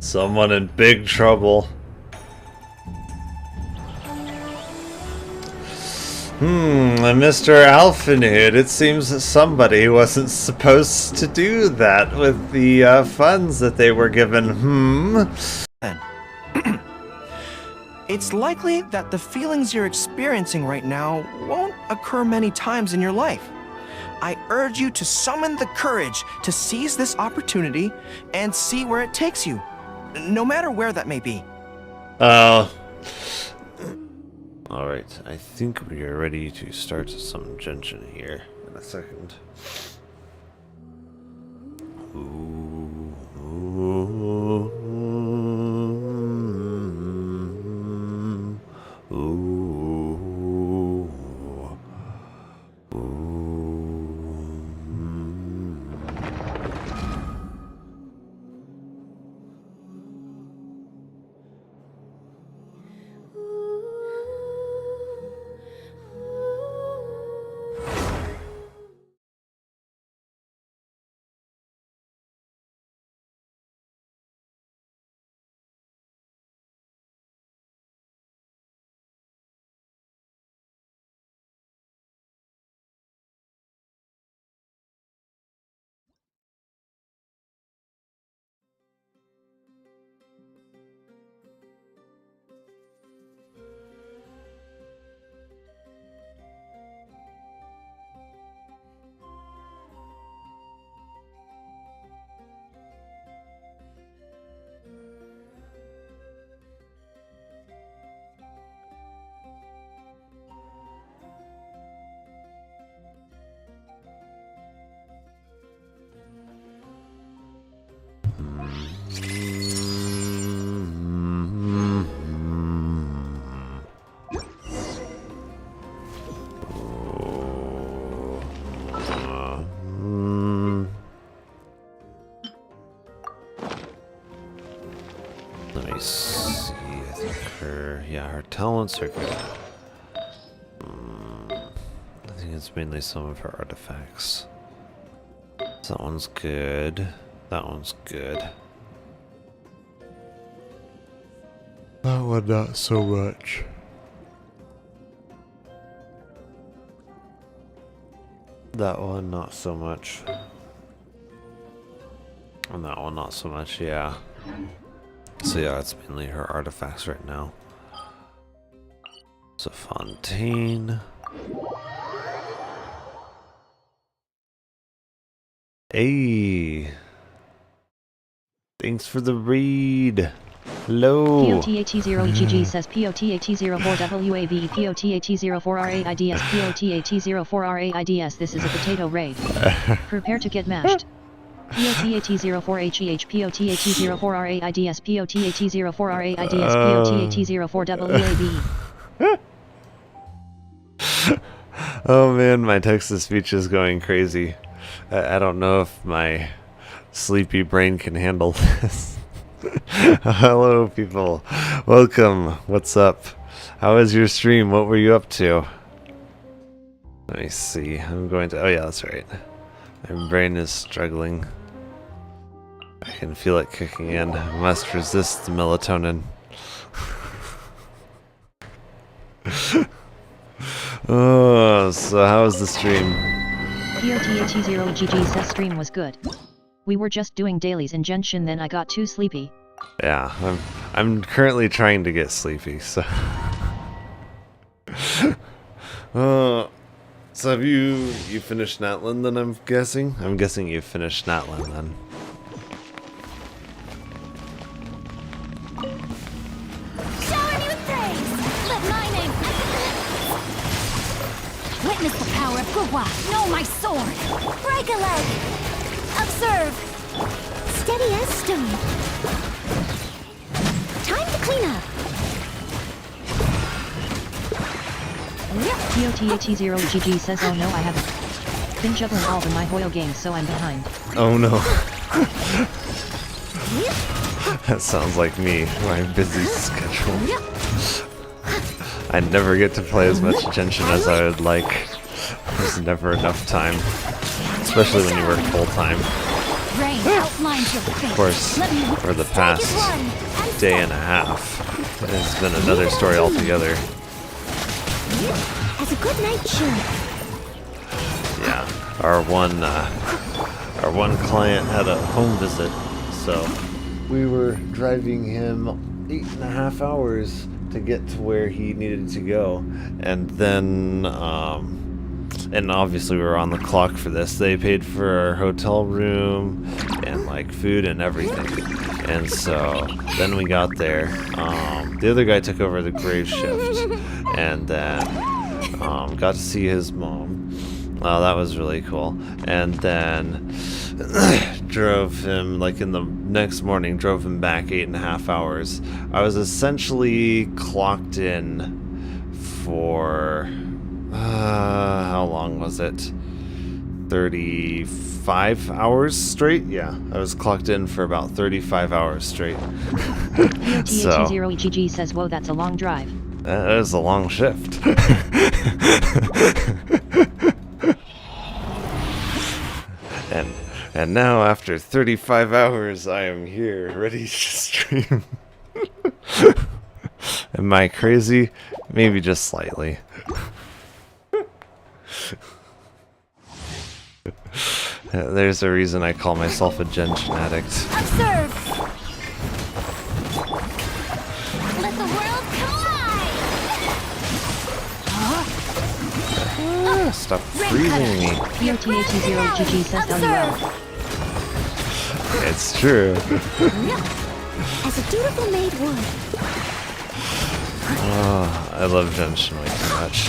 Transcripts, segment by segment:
Someone in big trouble. Mr. Alphenhood, it seems that somebody wasn't supposed to do that with the funds that they were given. It's likely that the feelings you're experiencing right now won't occur many times in your life. I urge you to summon the courage to seize this opportunity and see where it takes you, no matter where that may be. Alright, I think we are ready to start some Genshin here in a second. Let me see, I think her talents are good. I think it's mainly some of her artifacts. That one's good. That one's good. That one not so much. That one not so much. And that one not so much, yeah. So yeah, it's mainly her artifacts right now. So Fontaine. Hey! Thanks for the read! Hello! POTAT0EGG says POTAT04WAV POTAT04RAIDS POTAT04RAIDS. This is a potato raid. Prepare to get mashed. POTAT04HEH POTAT04RAIDS POTAT04RAIDS POTAT04WAV. Oh man, my text-to-speech is going crazy. I don't know if my sleepy brain can handle this. Hello people, welcome, what's up? How was your stream? What were you up to? Let me see, I'm going to, oh yeah, that's right. My brain is struggling. I can feel it kicking in. I must resist the melatonin. Oh, so how was the stream? POTAT0GG says stream was good. We were just doing dailies in Genshin, then I got too sleepy. Yeah, I'm currently trying to get sleepy, so. So have you finished Natlan then, I'm guessing? I'm guessing you finished Natlan then. Shower new praise! Let my name witness the power of Gugwa! Know my sword! Break a leg! Observe! Steady as stone! Time to clean up! POTAT0GG says oh no I haven't. Been juggling all the My Hoyo games so I'm behind. Oh no. That sounds like me, my busy schedule. I never get to play as much Genshin as I would like. There's never enough time. Especially when you work full time. Rain outlines your face. Of course, for the past day and a half, it's been another story altogether. As a good night should. Yeah, our one client had a home visit, so we were driving him 8.5 hours to get to where he needed to go, and then and obviously we were on the clock for this. They paid for our hotel room and like food and everything, and so then we got there. The other guy took over the grave shift, and then got to see his mom. That was really cool. And then drove him, like in the next morning, drove him back 8.5 hours. I was essentially clocked in for, how long was it? 35 hours straight? Yeah, I was clocked in for about 35 hours straight. So, THE0EGG says, whoa, that's a long drive. that is a long shift. And now, after 35 hours, I am here, ready to stream. Am I crazy? Maybe just slightly. There's a reason I call myself a Genshin addict. Observe. Let the world collide. Stop freezing me. THE0GG says, LUL. It's true. As a dutiful maid would. Oh, I love Genshin way too much.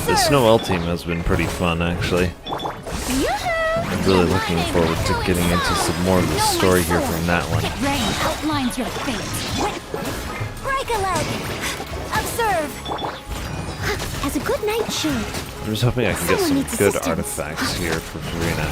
The Snow L team has been pretty fun, actually. I'm really looking forward to getting into some more of the story here from that one. Rain outlines your fate. Break a leg. Observe. As a good knight should. I'm just hoping I can get some good artifacts here for Verena.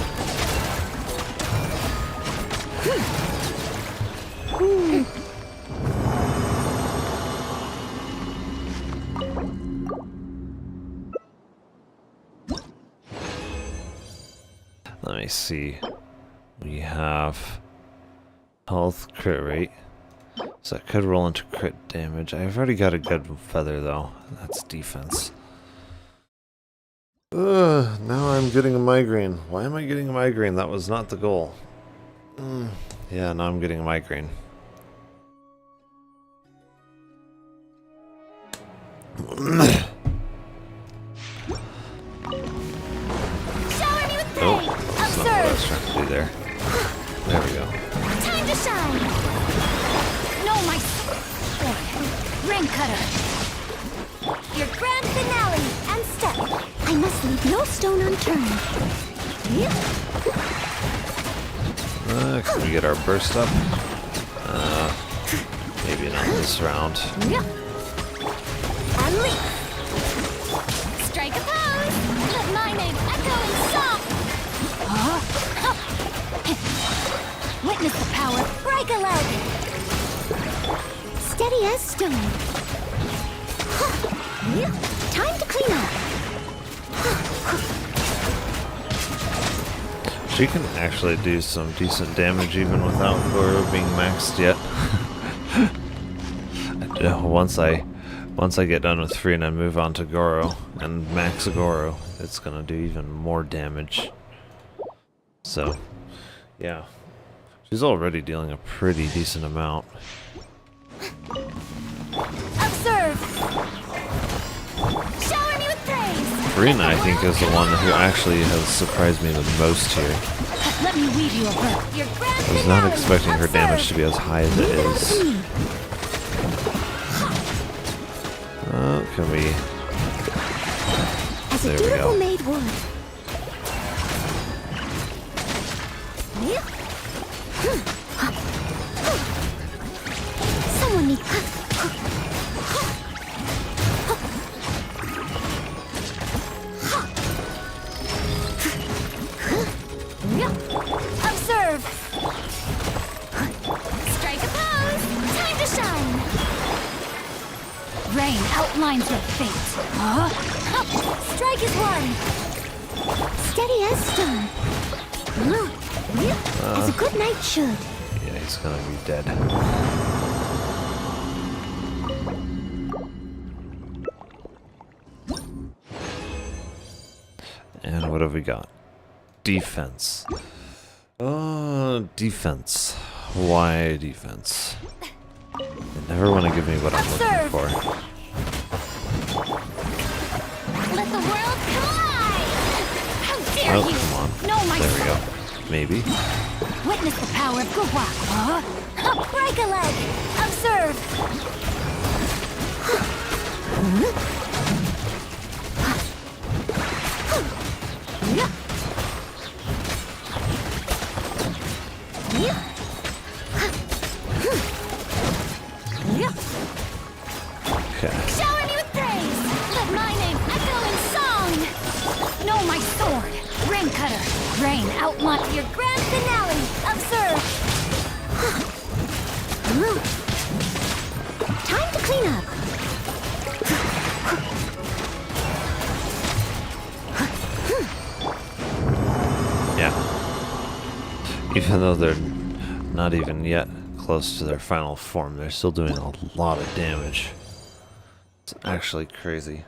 Let me see. We have health, crit rate. So that could roll into crit damage. I've already got a good feather though. That's defense. Now I'm getting a migraine. Why am I getting a migraine? That was not the goal. Yeah, now I'm getting a migraine. Oh, that's not what I was trying to do there. There we go. Time to shine. No, my ring cutter. Your grand finale and step. I must leave no stone unturned. Can we get our burst up? Maybe not this round. And leap. Strike a pose. Let my name echo in song. Witness the power. Break a leg. Steady as stone. Time to clean up. She can actually do some decent damage even without Goro being maxed yet. Once I get done with Free and move on to Goro and max Goro, it's gonna do even more damage. So, yeah. She's already dealing a pretty decent amount. Observe. Shower me with praise. Verena, I think, is the one who actually has surprised me the most here. Let me weave you a birth. Your grand I was not finale. expecting her Observe. damage to be as high as it is. Can we... As a There we dutiful go. maid would. Someone needs. Observe. Rain outlines your fate. Strike is one. Steady as star. As a good knight should. Yeah, he's gonna be dead. And what have we got? Defense. Defense. Why defense? They never want to give me what I'm looking for. Let the world collide! How dare Oh, you! come on. No, my There we go. Maybe. Witness the power of Gugwa. Break a leg. Observe. Okay. Shower me with praise. Let my name echo in song. Know my sword. Rain cutter. Rain outline your grand finale. Observe. Time to clean up. Yeah. Even though they're not even yet close to their final form, they're still doing a lot of damage. It's actually crazy.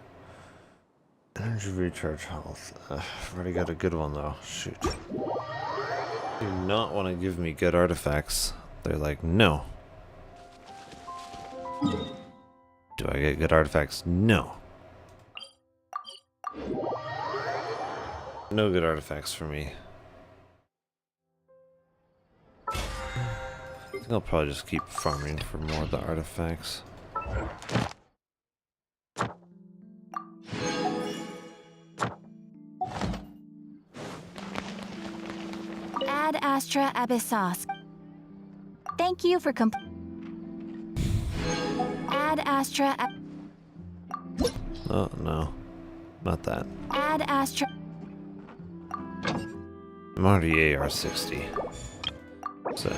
Energy recharge health. I've already got a good one though. Shoot. Do not want to give me good artifacts. They're like, no. Do I get good artifacts? No. No good artifacts for me. I think I'll probably just keep farming for more of the artifacts. Ad Astra Abyssos. Thank you for Ad Astra. Oh, no. Not that. Ad Astra. I'm already AR-60. So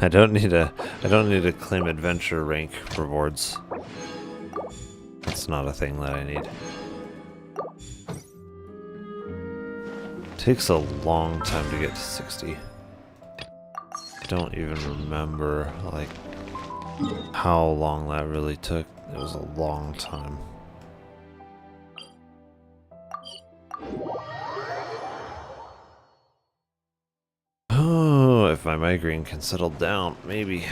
I don't need to claim adventure rank rewards. That's not a thing that I need. Takes a long time to get to 60. I don't even remember like how long that really took. It was a long time. Oh, if my migraine can settle down, maybe.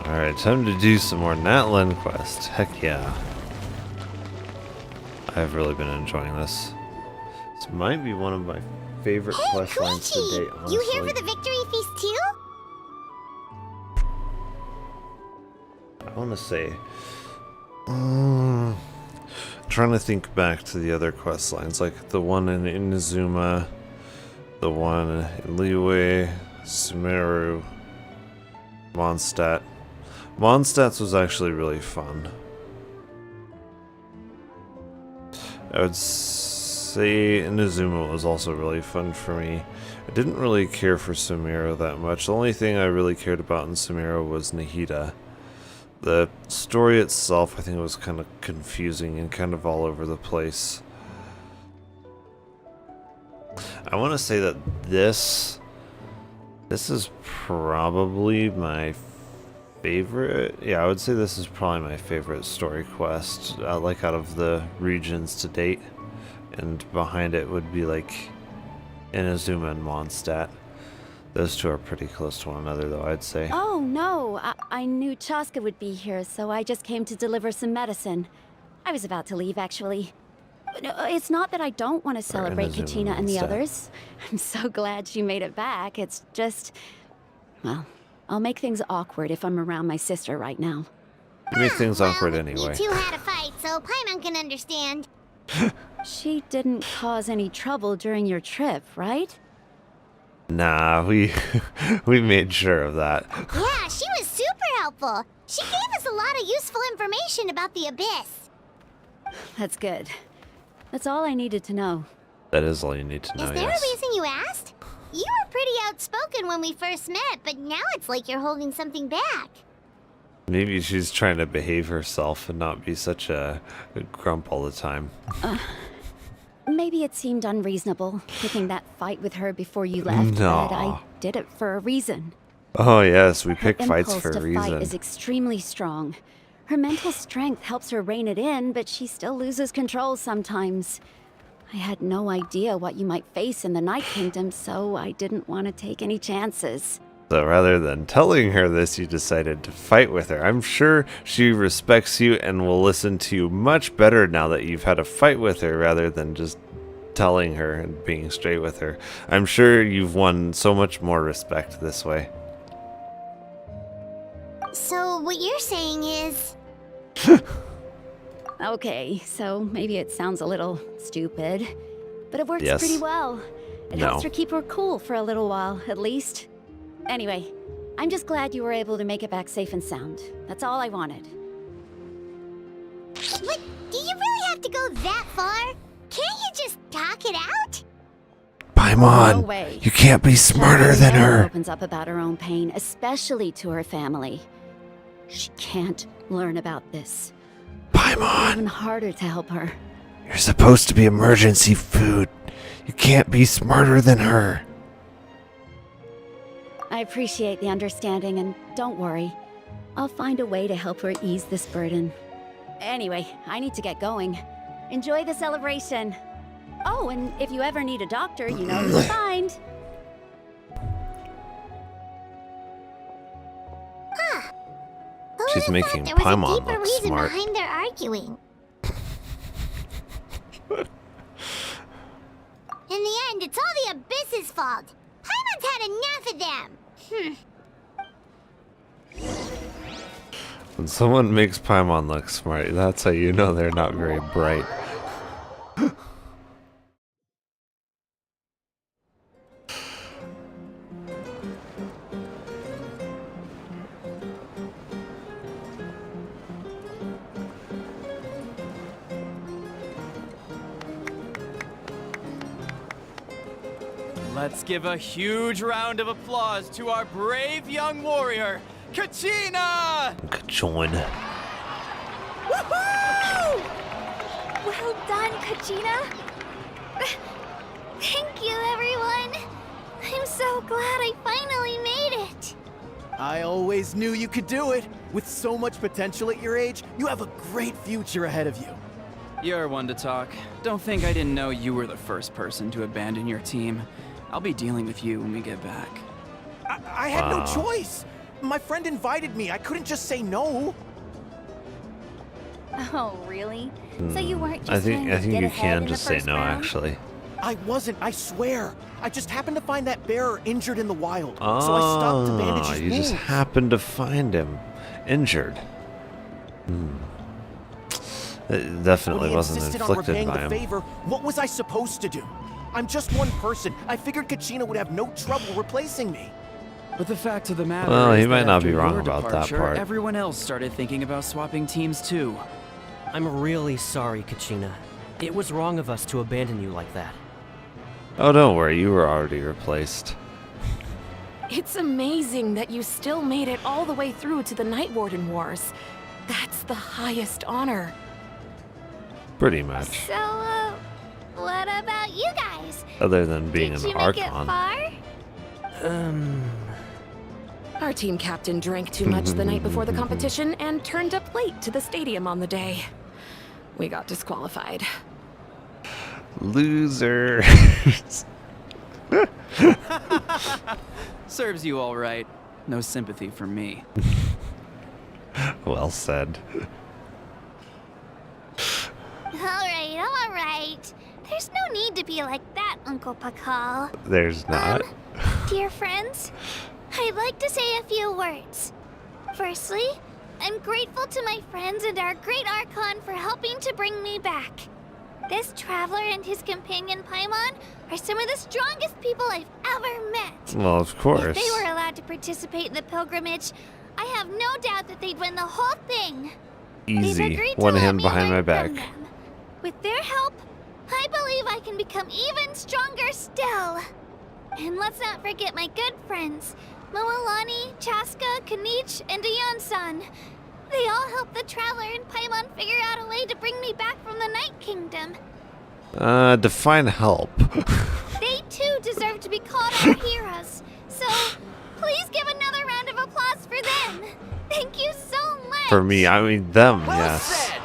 Alright, time to do some more Natlan quest. Heck yeah. I've really been enjoying this. This might be one of my favorite quest lines to date, honestly. You here for the victory feast too? I want to say... trying to think back to the other quest lines, like the one in Inazuma, the one in Liyue, Sumeru, Mondstadt. Mondstadt's was actually really fun. I would say Inazuma was also really fun for me. I didn't really care for Sumeru that much. The only thing I really cared about in Sumeru was Nahida. The story itself, I think, was kind of confusing and kind of all over the place. I want to say that this is probably my favorite. Yeah, I would say this is probably my favorite story quest, like out of the regions to date. And behind it would be like Inazuma and Mondstadt. Those two are pretty close to one another, though, I'd say. Oh, no. I knew Chaska would be here, so I just came to deliver some medicine. I was about to leave, actually. No, it's not that I don't want to celebrate Katina and the others. I'm so glad she made it back. It's just... well, I'll make things awkward if I'm around my sister right now. You make things awkward anyway. You two had a fight, so Paimon can understand. She didn't cause any trouble during your trip, right? Nah, we made sure of that. Yeah, she was super helpful. She gave us a lot of useful information about the Abyss. That's good. That's all I needed to know. That is all you need to know, Is there yes. a reason you asked? You were pretty outspoken when we first met, but now it's like you're holding something back. Maybe she's trying to behave herself and not be such a grump all the time. Maybe it seemed unreasonable, picking that fight with her before you left, No. but I did it for a reason. Oh yes, we Her pick fights impulse for a to reason. fight is extremely strong. Her mental strength helps her rein it in, but she still loses control sometimes. I had no idea what you might face in the Night Kingdom, so I didn't want to take any chances. So rather than telling her this, you decided to fight with her. I'm sure she respects you and will listen to you much better now that you've had a fight with her rather than just telling her and being straight with her. I'm sure you've won so much more respect this way. So what you're saying is... Okay, so maybe it sounds a little stupid, but it works Yes. pretty well. It No. helps her keep her cool for a little while, at least. Anyway, I'm just glad you were able to make it back safe and sound. That's all I wanted. What? Do you really have to go that far? Can't you just talk it out? Paimon, No way. you can't be smarter than Never her. opens up about her own pain, especially to her family. She can't learn about this. Paimon, Even harder to help her. you're supposed to be emergency food. You can't be smarter than her. I appreciate the understanding, and don't worry. I'll find a way to help her ease this burden. Anyway, I need to get going. Enjoy the celebration. Oh, and if you ever need a doctor, you know who to find. Who She's would've making thought there was Paimon a deeper look reason smart. behind their arguing. In the end, it's all the Abyss's fault. Paimon's had enough of them. When someone makes Paimon look smart, that's how you know they're not very bright. Let's give a huge round of applause to our brave young warrior, Kachina! Join. Woohoo! Well done, Kachina. Thank you, everyone. I'm so glad I finally made it. I always knew you could do it. With so much potential at your age, you have a great future ahead of you. You're one to talk. Don't think I didn't know you were the first person to abandon your team. I'll be dealing with you when we get back. I had no choice. My friend invited me. I couldn't just say no. Oh, really? So you weren't just I think trying to get you ahead can in just the say first no, round? actually. I wasn't, I swear. I just happened to find that bearer injured in the wild. So I stopped to bandage his you just wounds. happened to find him injured. It definitely When he wasn't insisted on inflicted repaying by the him. favor, what was I supposed to do? I'm just one person. I figured Kachina would have no trouble replacing me. But the fact of the matter Well, he is might that not be after wrong your about that departure, part. Everyone else started thinking about swapping teams too. I'm really sorry, Kachina. It was wrong of us to abandon you like that. Oh, don't worry, you were already replaced. It's amazing that you still made it all the way through to the Night Warden Wars. That's the highest honor. Pretty much. So, what about you guys? Other than being Did an you make it Archon. far? Our team captain drank too much the night before the competition and turned up late to the stadium on the day. We got disqualified. Loser. Serves you all right. No sympathy for me. Well said. All right. There's no need to be like that, Uncle Pakal. There's not. Dear friends, I'd like to say a few words. Firstly, I'm grateful to my friends and our great Archon for helping to bring me back. This traveler and his companion Paimon are some of the strongest people I've ever met. Well, of course. If they were allowed to participate in the pilgrimage, I have no doubt that they'd win the whole thing. They've Easy. agreed to One let hand me behind my learn back. from them, With their help, I believe I can become even stronger still. And let's not forget my good friends, Moalani, Chaska, Kanich, and Ayan-san. They all helped the Traveler and Paimon figure out a way to bring me back from the Night Kingdom. Define help. They too deserve to be called our heroes. So, please give another round of applause for them. Thank you so much. For me, I mean them, Well yes. said.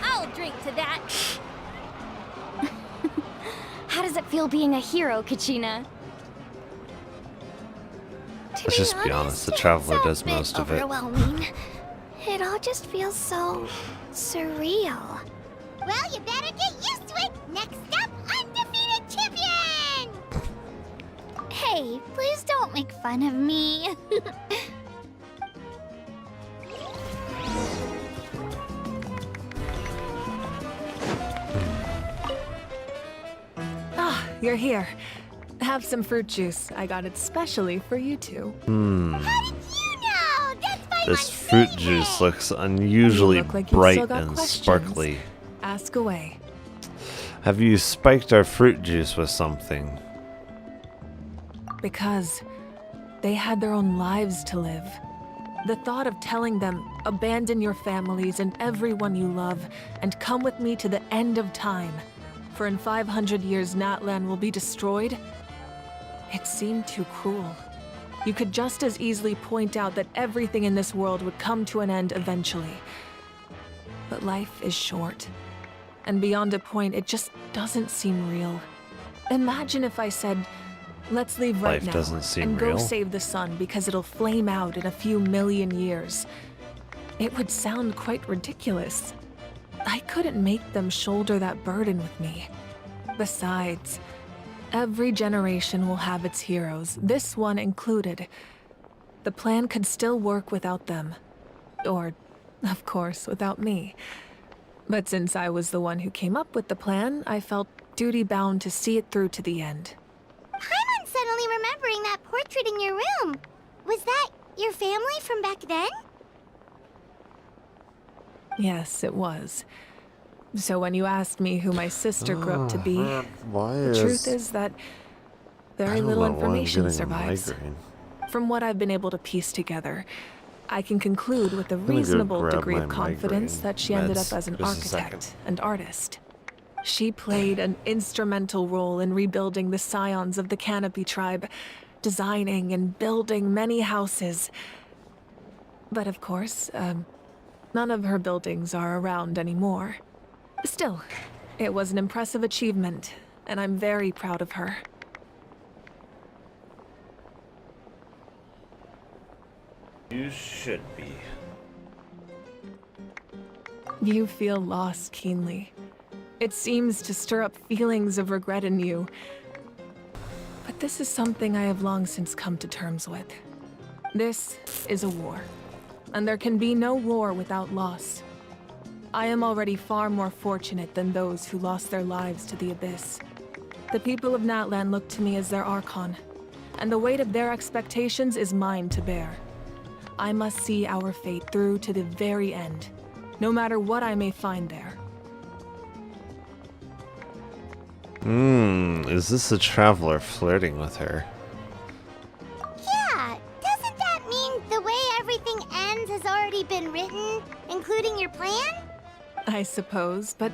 I'll drink to that. How does it feel being a hero, Kachina? Let's just be honest, the Traveler does most of it. Overwhelming. It all just feels so surreal. Well, you better get used to it. Next up, undefeated champion. Hey, please don't make fun of me. Ah, you're here. Have some fruit juice. I got it specially for you two. How did you know? That's by This my fruit favorite. juice looks unusually You look like you've bright still got and questions. sparkly. Ask away. Have you spiked our fruit juice with something? Because they had their own lives to live. The thought of telling them, abandon your families and everyone you love, and come with me to the end of time, for in 500 years Natlan will be destroyed, it seemed too cruel. You could just as easily point out that everything in this world would come to an end eventually. But life is short, and beyond a point, it just doesn't seem real. Imagine if I said, let's leave right Life now doesn't seem and go real. save the sun because it'll flame out in a few million years. It would sound quite ridiculous. I couldn't make them shoulder that burden with me. Besides, every generation will have its heroes, this one included. The plan could still work without them. Or, of course, without me. But since I was the one who came up with the plan, I felt duty-bound to see it through to the end. I'm suddenly remembering that portrait in your room. Was that your family from back then? Yes, it was. So when you asked me who my sister grew up to be, Why the truth is that very little information survives. From what I've been able to piece together, I can conclude with a go reasonable grab degree my of confidence migraine that she ended meds. up as an Just a second. architect and artist. She played an instrumental role in rebuilding the scions of the Canopy tribe, designing and building many houses. But of course, none of her buildings are around anymore. Still, it was an impressive achievement, and I'm very proud of her. You should be. You feel loss keenly. It seems to stir up feelings of regret in you. But this is something I have long since come to terms with. This is a war, and there can be no war without loss. I am already far more fortunate than those who lost their lives to the Abyss. The people of Natlan look to me as their Archon, and the weight of their expectations is mine to bear. I must see our fate through to the very end, no matter what I may find there. Is this a Traveler flirting with her? Yeah, doesn't that mean the way everything ends has already been written, including your plan? I suppose, but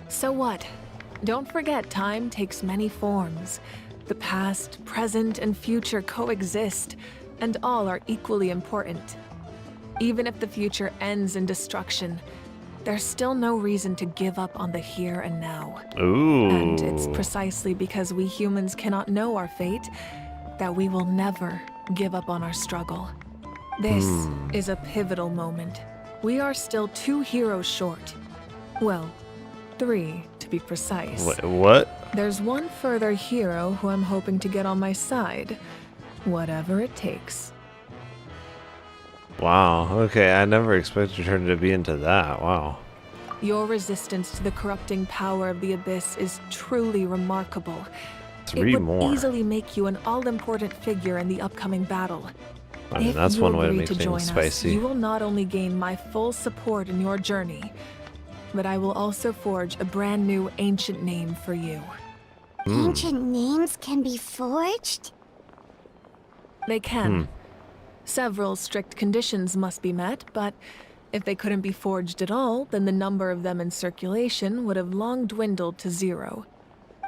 so what? Don't forget, time takes many forms. The past, present, and future coexist, and all are equally important. Even if the future ends in destruction, there's still no reason to give up on the here and now. Ooh. And it's precisely because we humans cannot know our fate that we will never give up on our struggle. This is a pivotal moment. We are still 2 heroes short. Well, 3 to be precise. Wait, what? There's one further hero who I'm hoping to get on my side, whatever it takes. Wow, okay, I never expected her to be into that. Wow. Your resistance to the corrupting power of the Abyss is truly remarkable. 3 it would more. easily make you an all-important figure in the upcoming battle. I mean, If that's you one way to agree make to join things us, spicy. you will not only gain my full support in your journey, but I will also forge a brand new ancient name for you. Ancient names can be forged? They can. Several strict conditions must be met, but if they couldn't be forged at all, then the number of them in circulation would have long dwindled to 0.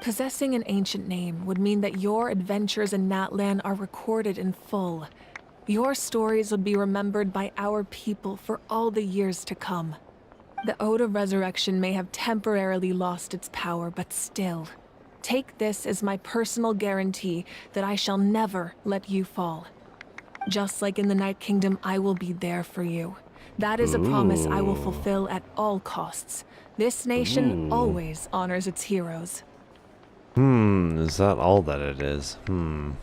Possessing an ancient name would mean that your adventures in Natlan are recorded in full. Your stories would be remembered by our people for all the years to come. The Ode of Resurrection may have temporarily lost its power, but still, take this as my personal guarantee that I shall never let you fall. Just like in the Night Kingdom, I will be there for you. That is a promise I will fulfill at all costs. This nation always honors its heroes. Is that all that it is? Yeah,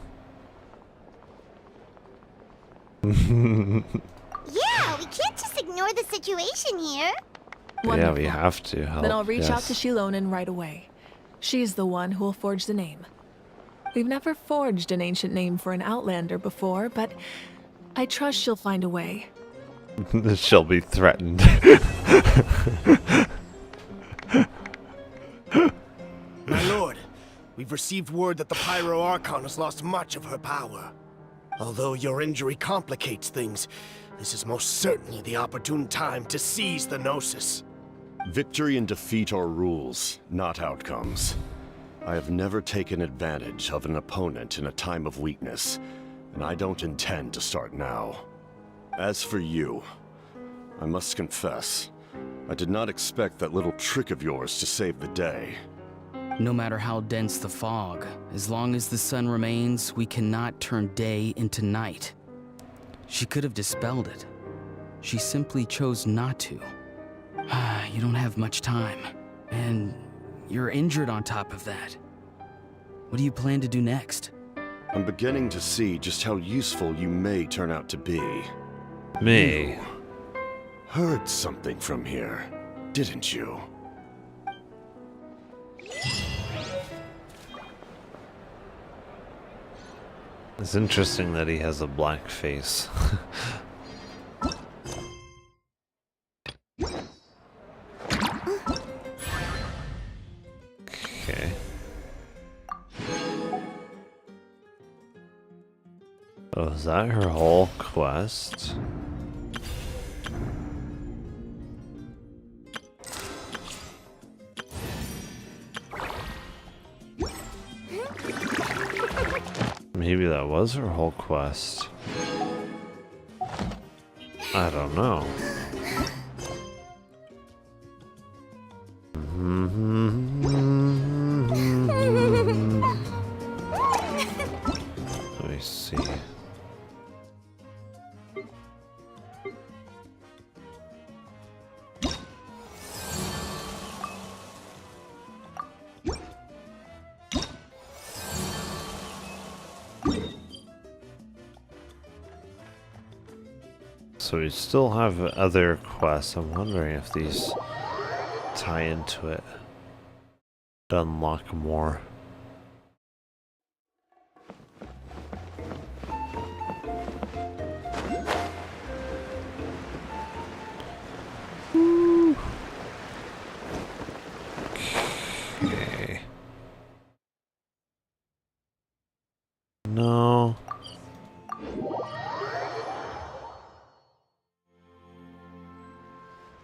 we can't just ignore the situation here. Yeah, we have to help. Then I'll reach out to yes. Shilonen right away. She's the one who will forge the name. We've never forged an ancient name for an Outlander before, but I trust she'll find a way. She'll be threatened. My lord, we've received word that the Pyro Archon has lost much of her power. Although your injury complicates things, this is most certainly the opportune time to seize the Gnosis. Victory and defeat are rules, not outcomes. I have never taken advantage of an opponent in a time of weakness, and I don't intend to start now. As for you, I must confess, I did not expect that little trick of yours to save the day. No matter how dense the fog, as long as the sun remains, we cannot turn day into night. She could have dispelled it. She simply chose not to. You don't have much time, and you're injured on top of that. What do you plan to do next? I'm beginning to see just how useful you may turn out to be. Me. You heard something from here, didn't you? It's interesting that he has a black face. Okay. Oh, is that her whole quest? Maybe that was her whole quest. I don't know. Let me see. So we still have other quests. I'm wondering if these tie into it to unlock more. Okay. No.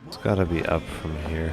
It's gotta be up from here.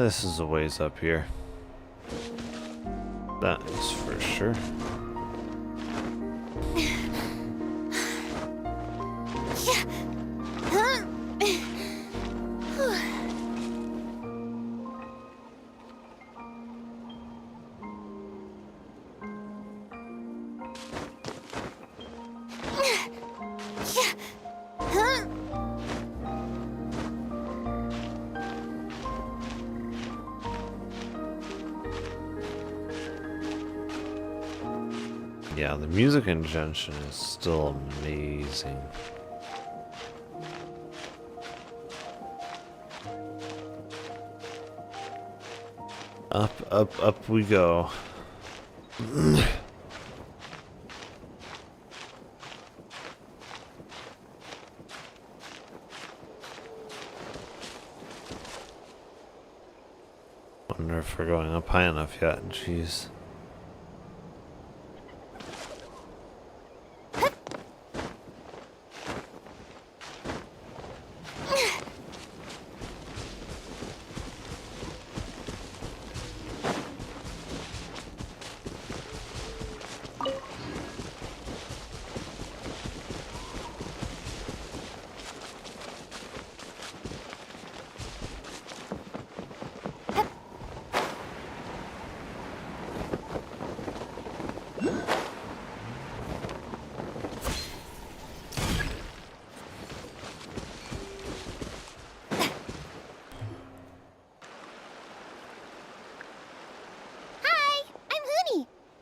This is a ways up here. That is for sure. Yeah, the music in Genshin is still amazing. Up, up, up we go. Wonder if we're going up high enough yet. Jeez.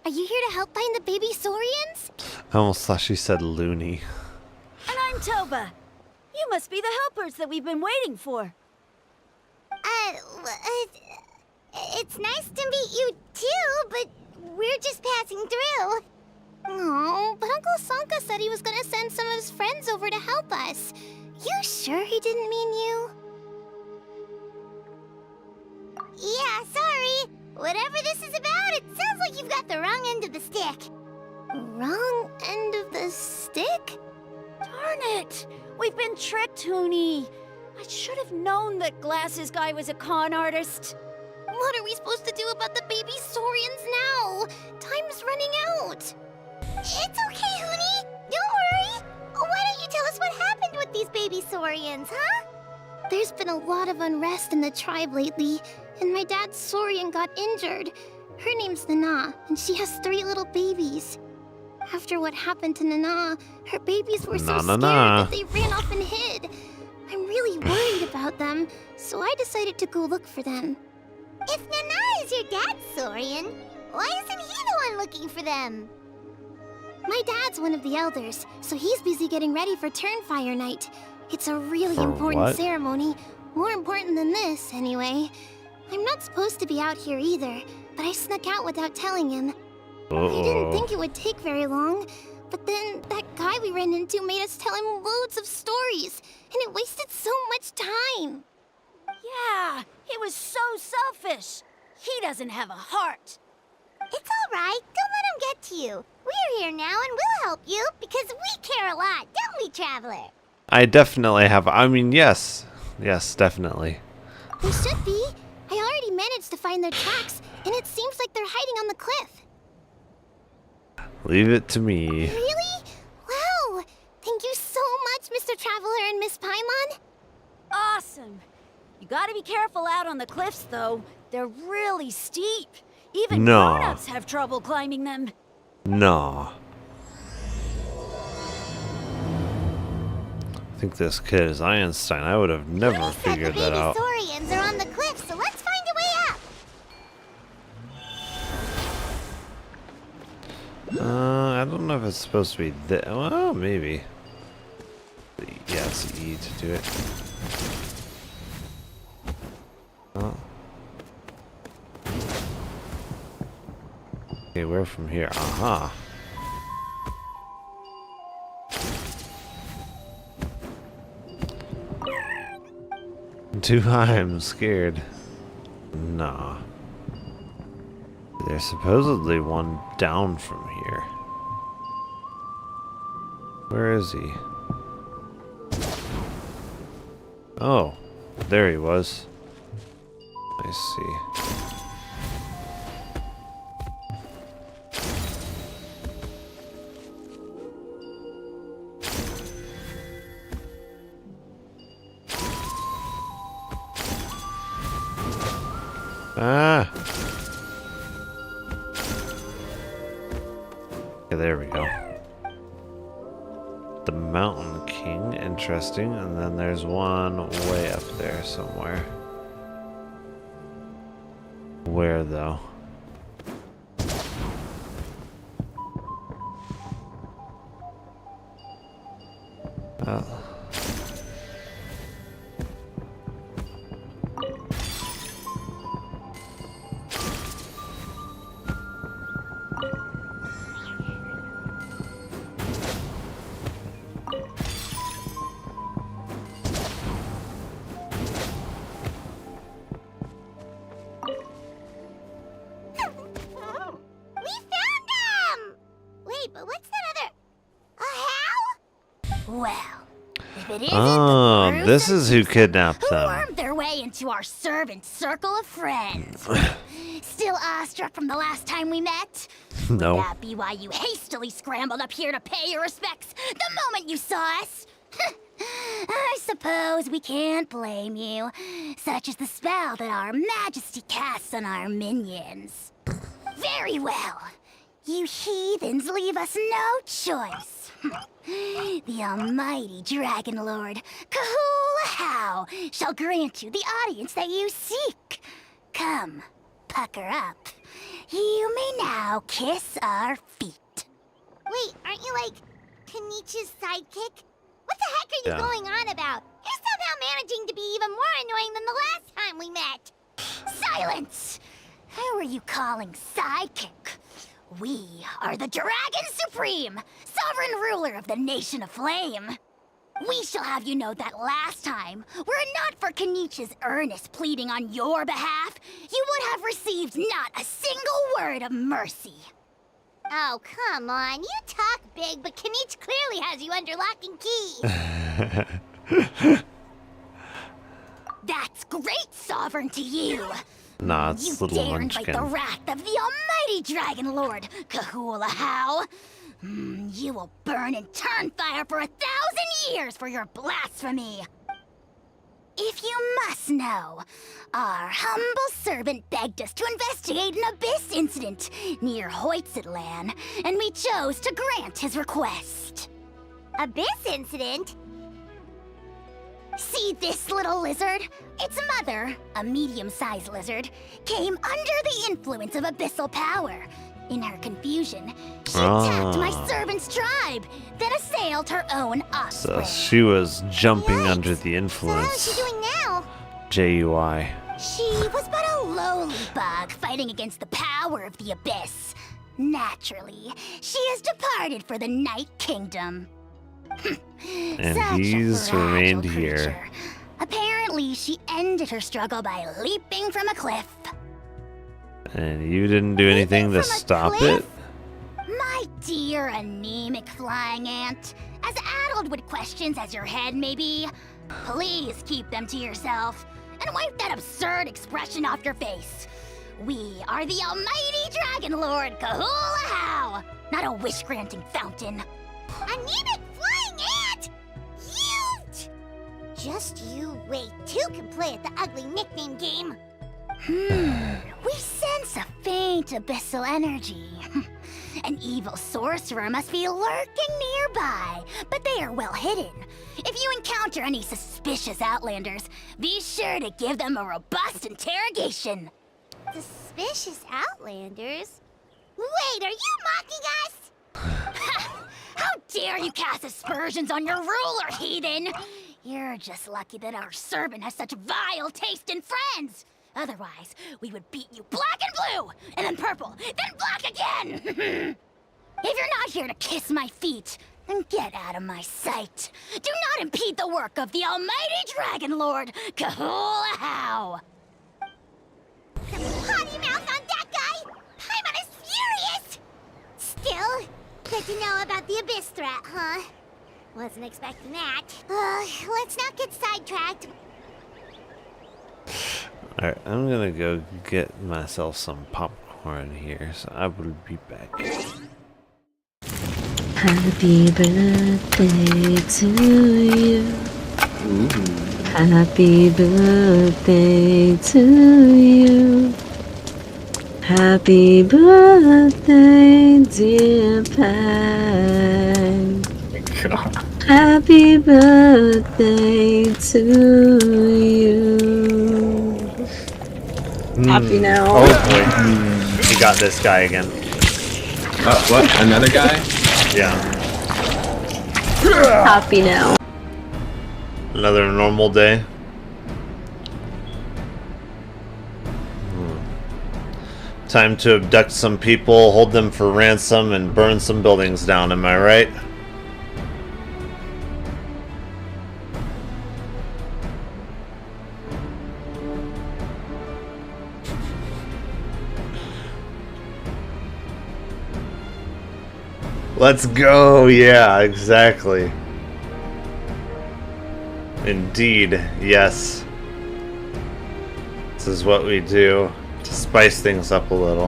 Are you here to help find the baby Saurians? I almost thought she said loony. And I'm Toba. You must be the helpers that we've been waiting for. It's nice to meet you too, but we're just passing through. Oh, but Uncle Sanka said he was gonna send some of his friends over to help us. You sure he didn't mean you? Yeah, sorry. Whatever this is about, it sounds like you've got the wrong end of the stick. Wrong end of the stick? Darn it! We've been tricked, Hoonie. I should have known that Glasses Guy was a con artist. What are we supposed to do about the baby Saurians now? Time's running out. It's okay, Hoonie. Don't worry. Why don't you tell us what happened with these baby Saurians, huh? There's been a lot of unrest in the tribe lately, and my dad's Saurian got injured. Her name's Nana, and she has 3 little babies. After what happened to Nana, her babies were so scared that they ran off and hid. I'm really worried about them, so I decided to go look for them. If Nana is your dad's Saurian, why isn't he the one looking for them? My dad's one of the elders, so he's busy getting ready for Turnfire Night. It's a really important ceremony. More important than this, anyway. I'm not supposed to be out here either, but I snuck out without telling him. I didn't think it would take very long, but then that guy we ran into made us tell him loads of stories, and it wasted so much time. Yeah, he was so selfish. He doesn't have a heart. It's all right. Don't let him get to you. We're here now and we'll help you because we care a lot, don't we, Traveler? I definitely have. I mean, yes. Yes, definitely. There should be. I already managed to find their tracks, and it seems like they're hiding on the cliff. Leave it to me. Really? Wow! Thank you so much, Mr. Traveler and Miss Paimon. Awesome. You gotta be careful out on the cliffs, though. They're really steep. Even No. grown-ups have trouble climbing them. No. I think this kid is Einstein. I would have never figured that out. The baby Saurians are on the cliff, so let's find a way up. I don't know if it's supposed to be that. Well, maybe. Yeah, it's E to do it. Oh. Okay, where from here? Aha. Too high, I'm scared. Nah. There's supposedly one down from here. Where is he? Oh, there he was. I see. Okay, there we go. The Mountain King, interesting. And then there's one way up there somewhere. Where though? Oh, this is who kidnapped them. Wormed their way into our servant circle of friends. Still awestruck from the last time we met? No. Would that be why you hastily scrambled up here to pay your respects the moment you saw us? I suppose we can't blame you. Such is the spell that our majesty casts on our minions. Very well. You heathens leave us no choice. The almighty Dragon Lord, Kahula shall grant you the audience that you seek. Come, pucker up. You may now kiss our feet. Wait, aren't you like Kenichi's sidekick? What the heck are you going on about? You're somehow managing to be even more annoying than the last time we met. Silence! Who are you calling sidekick? We are the Dragon Supreme, sovereign ruler of the Nation of Flame. We shall have you know that last time, were it not for Kenichi's earnest pleading on your behalf, you would have received not a single word of mercy. Oh, come on. You talk big, but Kenichi clearly has you under lock and key. That's great, Sovereign, to you. Nah, it's you little dare munchkin. invite the wrath of the almighty Dragon Lord, Kahula. You will burn in turn fire for 1,000 years for your blasphemy. If you must know, our humble servant begged us to investigate an abyss incident near Hoytsidlan, and we chose to grant his request. Abyss incident? See this little lizard? Its mother, a medium-sized lizard, came under the influence of abyssal power. In her confusion, she attacked my servant's tribe, then assailed her own offspring. So she was jumping under the influence. How's she doing now? JUI. She was but a lowly bug fighting against the power of the abyss. Naturally, she has departed for the Night Kingdom. And he's remained here. Apparently, she ended her struggle by leaping from a cliff. And you didn't do anything to stop it? My dear anemic flying ant, as addled with questions as your head may be, please keep them to yourself and wipe that absurd expression off your face. We are the almighty Dragon Lord Kahula, not a wish-granting fountain. Anemic flying ant? Just you wait. Two can play at the ugly nickname game. We sense a faint abyssal energy. An evil sorcerer must be lurking nearby, but they are well hidden. If you encounter any suspicious outlanders, be sure to give them a robust interrogation. Suspicious outlanders? Wait, are you mocking us? How dare you cast aspersions on your ruler, heathen! You're just lucky that our servant has such vile taste in friends. Otherwise, we would beat you black and blue, and then purple, then black again! If you're not here to kiss my feet, then get out of my sight. Do not impede the work of the almighty Dragon Lord, Kahula. Potty mouth on that guy! Paimon is furious! Still, good to know about the abyss threat, huh? Wasn't expecting that. Let's not get sidetracked. Alright, I'm gonna go get myself some popcorn here, so I will be back. Happy birthday to you. Happy birthday to you. Happy birthday, dear pie. God. Happy birthday to you. Happy now. Oh boy. You got this guy again. What? Another guy? Yeah. Happy now. Another normal day. Time to abduct some people, hold them for ransom, and burn some buildings down, am I right? Let's go! Yeah, exactly. Indeed, yes. This is what we do to spice things up a little.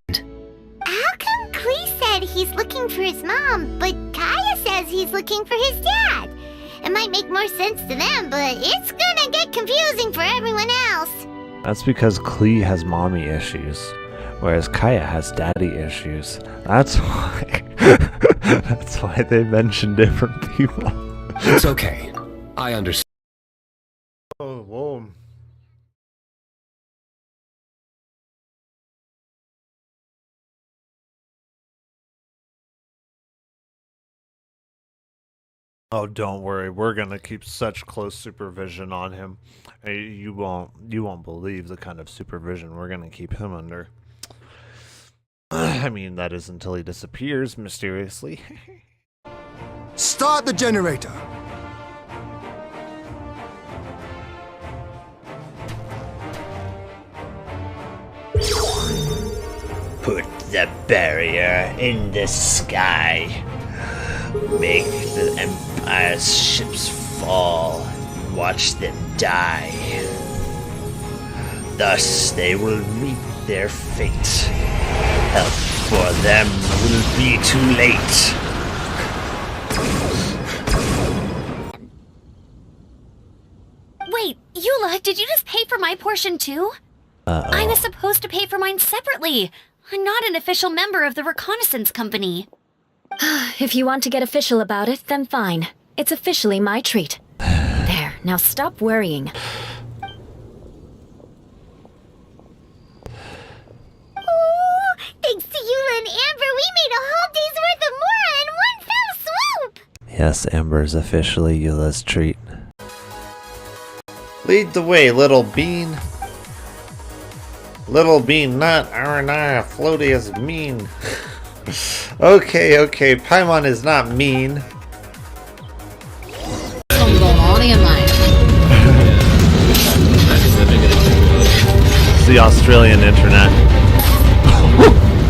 How come Klee said he's looking for his mom, but Kaya says he's looking for his dad? It might make more sense to them, but it's gonna get confusing for everyone else. That's because Klee has mommy issues, whereas Kaya has daddy issues. That's why. That's why they mention different people. It's okay. I understand. Oh, whoa. Oh, don't worry. We're gonna keep such close supervision on him. You won't believe the kind of supervision we're gonna keep him under. I mean, that is until he disappears mysteriously. Start the generator. Put the barrier in the sky. Make the Empire's ships fall. Watch them die. Thus they will meet their fate. Help for them will be too late. Wait, Eula, did you just pay for my portion too? I was supposed to pay for mine separately. I'm not an official member of the reconnaissance company. If you want to get official about it, then fine. It's officially my treat. There, now stop worrying. Oh, thanks to Eula and Amber, we made a whole day's worth of Mora in one fell swoop! Yes, Amber's officially Eula's treat. Lead the way, little bean. Little bean, not R&R, floaty is mean. Okay, Paimon is not mean. It's the Australian internet.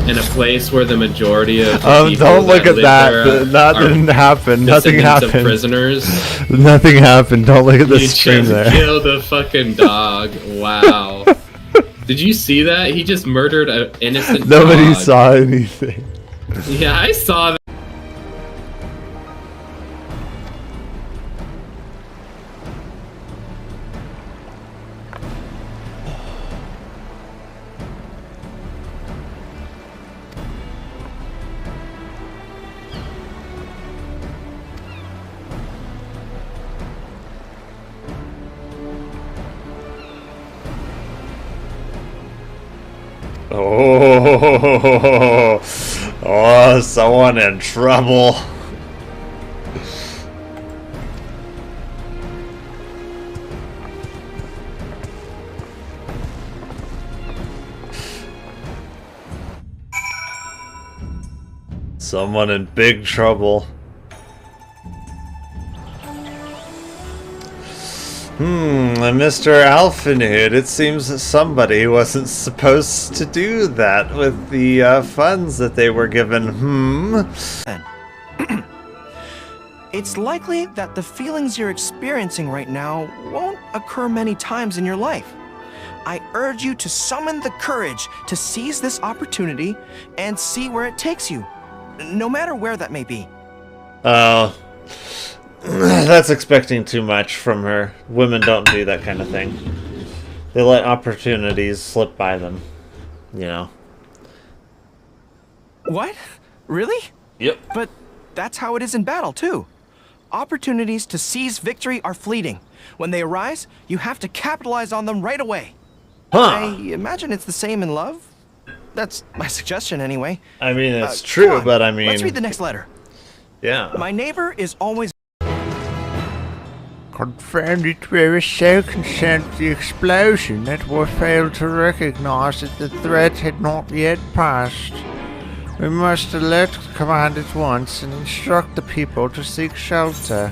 In a place where the majority of don't look at that. That didn't happen. Nothing happened. Of prisoners. Nothing happened. Don't look at the stream there. You just killed a fucking dog. Wow. Did you see that? He just murdered an innocent Nobody dog. saw anything. Yeah, I saw that. Oh, someone in trouble. Someone in big trouble. Mr. Alphenhood, it seems that somebody wasn't supposed to do that with the funds that they were given. It's likely that the feelings you're experiencing right now won't occur many times in your life. I urge you to summon the courage to seize this opportunity and see where it takes you, no matter where that may be. Oh. That's expecting too much from her. Women don't do that kind of thing. They let opportunities slip by them, you know. What? Really? Yep. But that's how it is in battle, too. Opportunities to seize victory are fleeting. When they arise, you have to capitalize on them right away. I imagine it's the same in love. That's my suggestion, anyway. I mean, it's true, but I mean... Let's read the next letter. Yeah. My neighbor is always... Confirmed it was so concerned with the explosion that we failed to recognize that the threat had not yet passed. We must alert the command at once and instruct the people to seek shelter.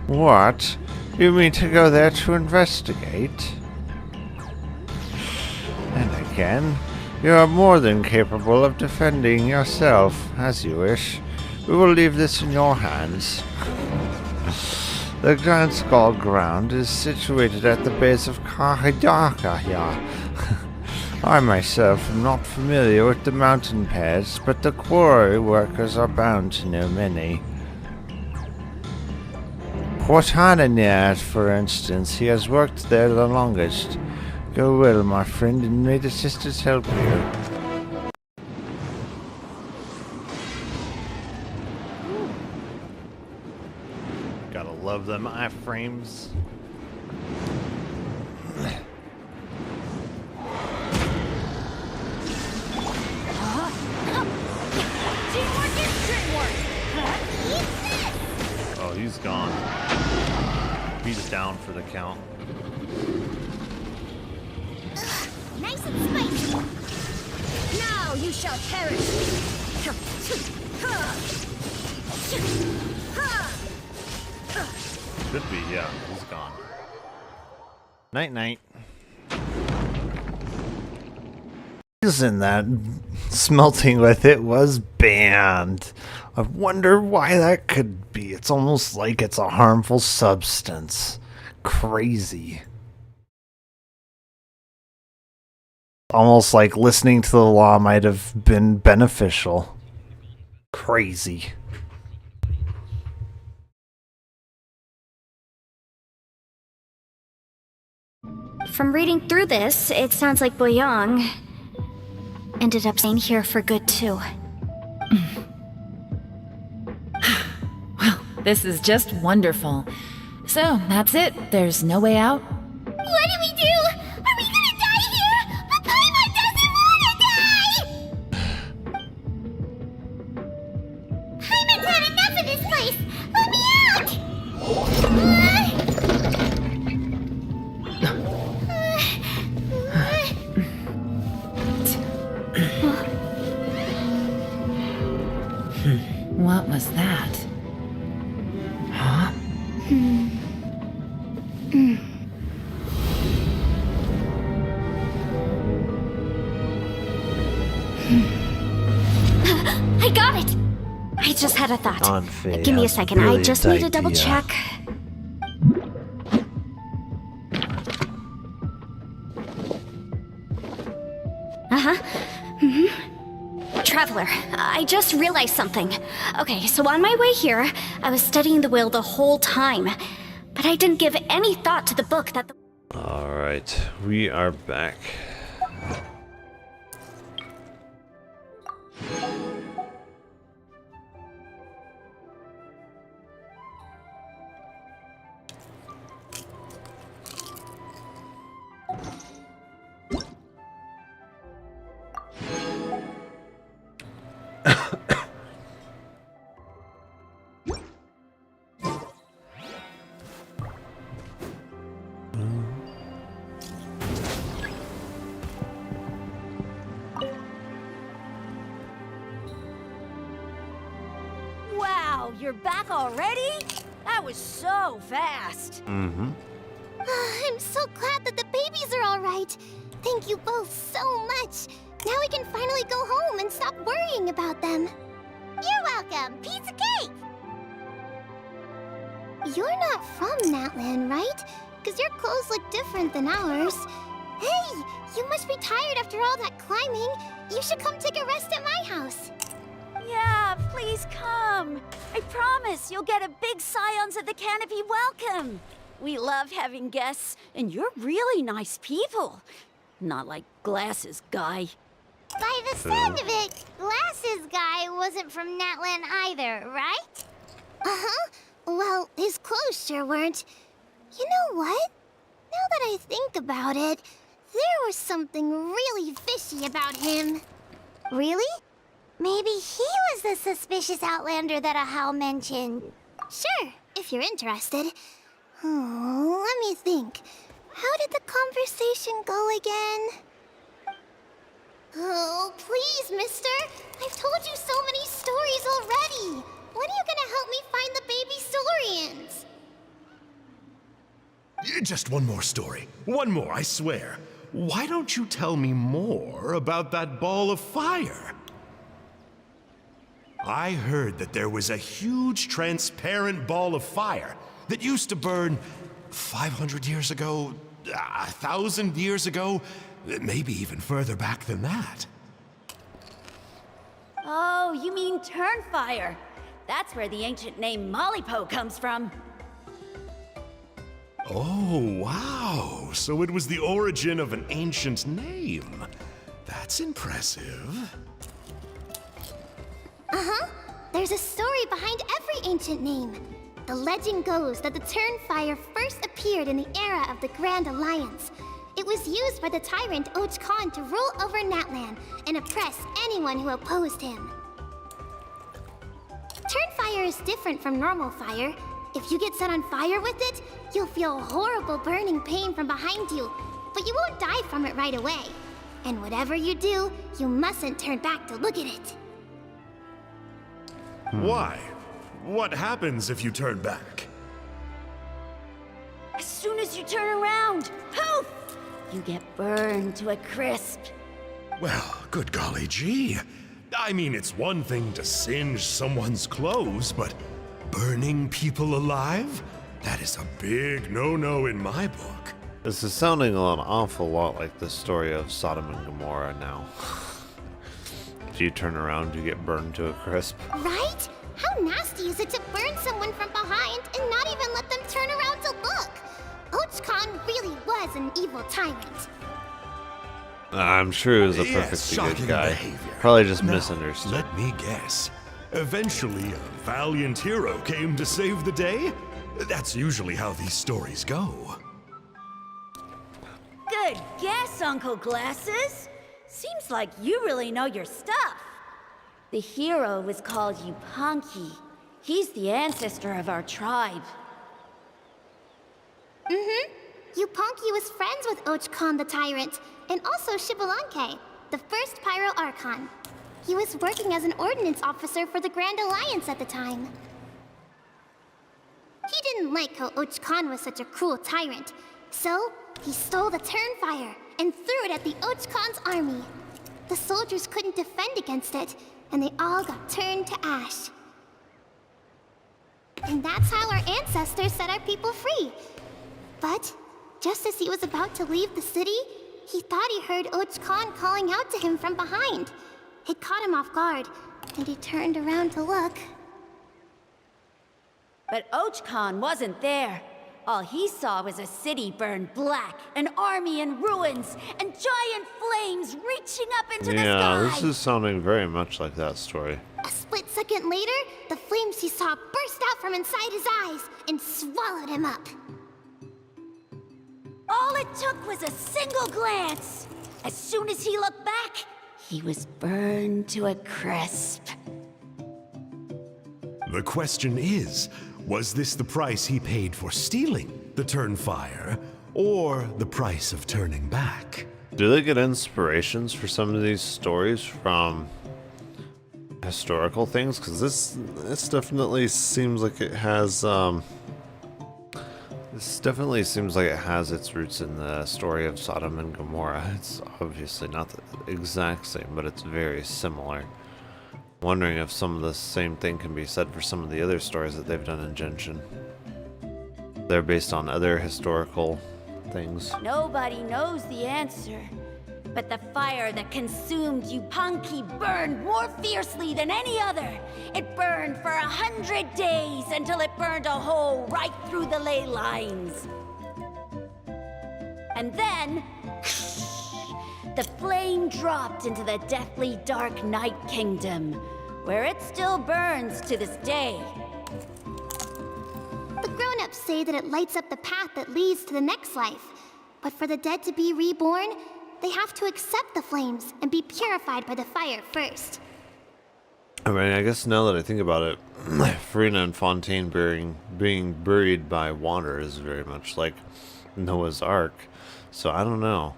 What? You mean to go there to investigate? And again, you are more than capable of defending yourself, as you wish. We will leave this in your hands. The Grand Skull Ground is situated at the base of Kahidaka here. I myself am not familiar with the mountain paths, but the quarry workers are bound to know many. Portananiad, for instance, he has worked there the longest. Go well, my friend, and may the sisters help you. Gotta love them iframes. Oh, he's gone. He's down for the count. Nice and spicy. Now you shall perish. Should be, yeah. He's gone. Night night. Reason that smelting with it was banned. I wonder why that could be. It's almost like it's a harmful substance. Crazy. Almost like listening to the law might have been beneficial. Crazy. From reading through this, it sounds like Boyang ended up staying here for good too. Well, this is just wonderful. So, that's it. There's no way out. What do we do? Are we gonna die here? But Paimon doesn't wanna die! Paimon's had enough of this place! Let me out! What was that? Huh? I got it! I just had a thought. Anfei Give me a has second, I just need to brilliant double idea. check. Traveler, I just realized something. Okay, so on my way here, I was studying the will the whole time, but I didn't give any thought to the book that the... Alright, we are back. Wow, you're back already? That was so fast. Mm-hmm. I'm so glad that the babies are all right. Thank you both so much. Now we can finally go home and stop worrying about them. You're welcome. Pizza cake! You're not from that land, right? Because your clothes look different than ours. Hey, you must be tired after all that climbing. You should come take a rest at my house. Yeah, please come. I promise you'll get a big Scions of the Canopy welcome. We love having guests, and you're really nice people. Not like glasses guy. By the sound of it, Glasses Guy wasn't from Natlan either, right? Uh-huh. Well, his clothes sure weren't. You know what? Now that I think about it, there was something really fishy about him. Really? Maybe he was the suspicious outlander that Ahau mentioned. Sure, if you're interested. Oh, let me think. How did the conversation go again? Oh, please, mister. I've told you so many stories already. When are you gonna help me find the baby Saurians? Just one more story. One more, I swear. Why don't you tell me more about that ball of fire? I heard that there was a huge transparent ball of fire that used to burn 500 years ago, 1,000 years ago, maybe even further back than that. Oh, you mean Turnfire. That's where the ancient name Malipo comes from. Oh, wow. So it was the origin of an ancient name. That's impressive. Uh-huh. There's a story behind every ancient name. The legend goes that the Turnfire first appeared in the era of the Grand Alliance. It was used by the tyrant Och Khan to rule over Natlan and oppress anyone who opposed him. Turnfire is different from normal fire. If you get set on fire with it, you'll feel horrible burning pain from behind you, but you won't die from it right away. And whatever you do, you mustn't turn back to look at it. Why? What happens if you turn back? As soon as you turn around, poof! You get burned to a crisp. Well, good golly gee. I mean, it's one thing to singe someone's clothes, but burning people alive? That is a big no-no in my book. This is sounding an awful lot like the story of Sodom and Gomorrah now. If you turn around, you get burned to a crisp. Right? How nasty is it to burn someone from behind and not even let them turn around to look? Och Khan really was an evil tyrant. I'm sure he was a perfectly good guy. Probably just misunderstood. Let me guess. Eventually, a valiant hero came to save the day? That's usually how these stories go. Good guess, Uncle Glasses. Seems like you really know your stuff. The hero was called Yupanqui. He's the ancestor of our tribe. Mm-hmm. Yupanqui was friends with Och Khan the Tyrant, and also Shibalanke, the first Pyro Archon. He was working as an ordnance officer for the Grand Alliance at the time. He didn't like how Och Khan was such a cruel tyrant, so he stole the Turnfire and threw it at the Och Khan's army. The soldiers couldn't defend against it, and they all got turned to ash. And that's how our ancestors set our people free. But just as he was about to leave the city, he thought he heard Och Khan calling out to him from behind. It caught him off guard, and he turned around to look. But Och Khan wasn't there. All he saw was a city burned black, an army in ruins, and giant flames reaching up into the sky. Yeah, this is sounding very much like that story. A split second later, the flames he saw burst out from inside his eyes and swallowed him up. All it took was a single glance. As soon as he looked back, he was burned to a crisp. The question is, was this the price he paid for stealing the Turnfire, or the price of turning back? Do they get inspirations for some of these stories from historical things? Because this definitely seems like it has its roots in the story of Sodom and Gomorrah. It's obviously not the exact same, but it's very similar. Wondering if some of the same thing can be said for some of the other stories that they've done in Genshin. They're based on other historical things. Nobody knows the answer. But the fire that consumed Yupanqui burned more fiercely than any other. It burned for 100 days until it burned a hole right through the ley lines. And then, the flame dropped into the deathly dark Night Kingdom, where it still burns to this day. The grown-ups say that it lights up the path that leads to the next life. But for the dead to be reborn, they have to accept the flames and be purified by the fire first. I mean, I guess now that I think about it, Farina and Fontaine being buried by water is very much like Noah's Ark. So I don't know.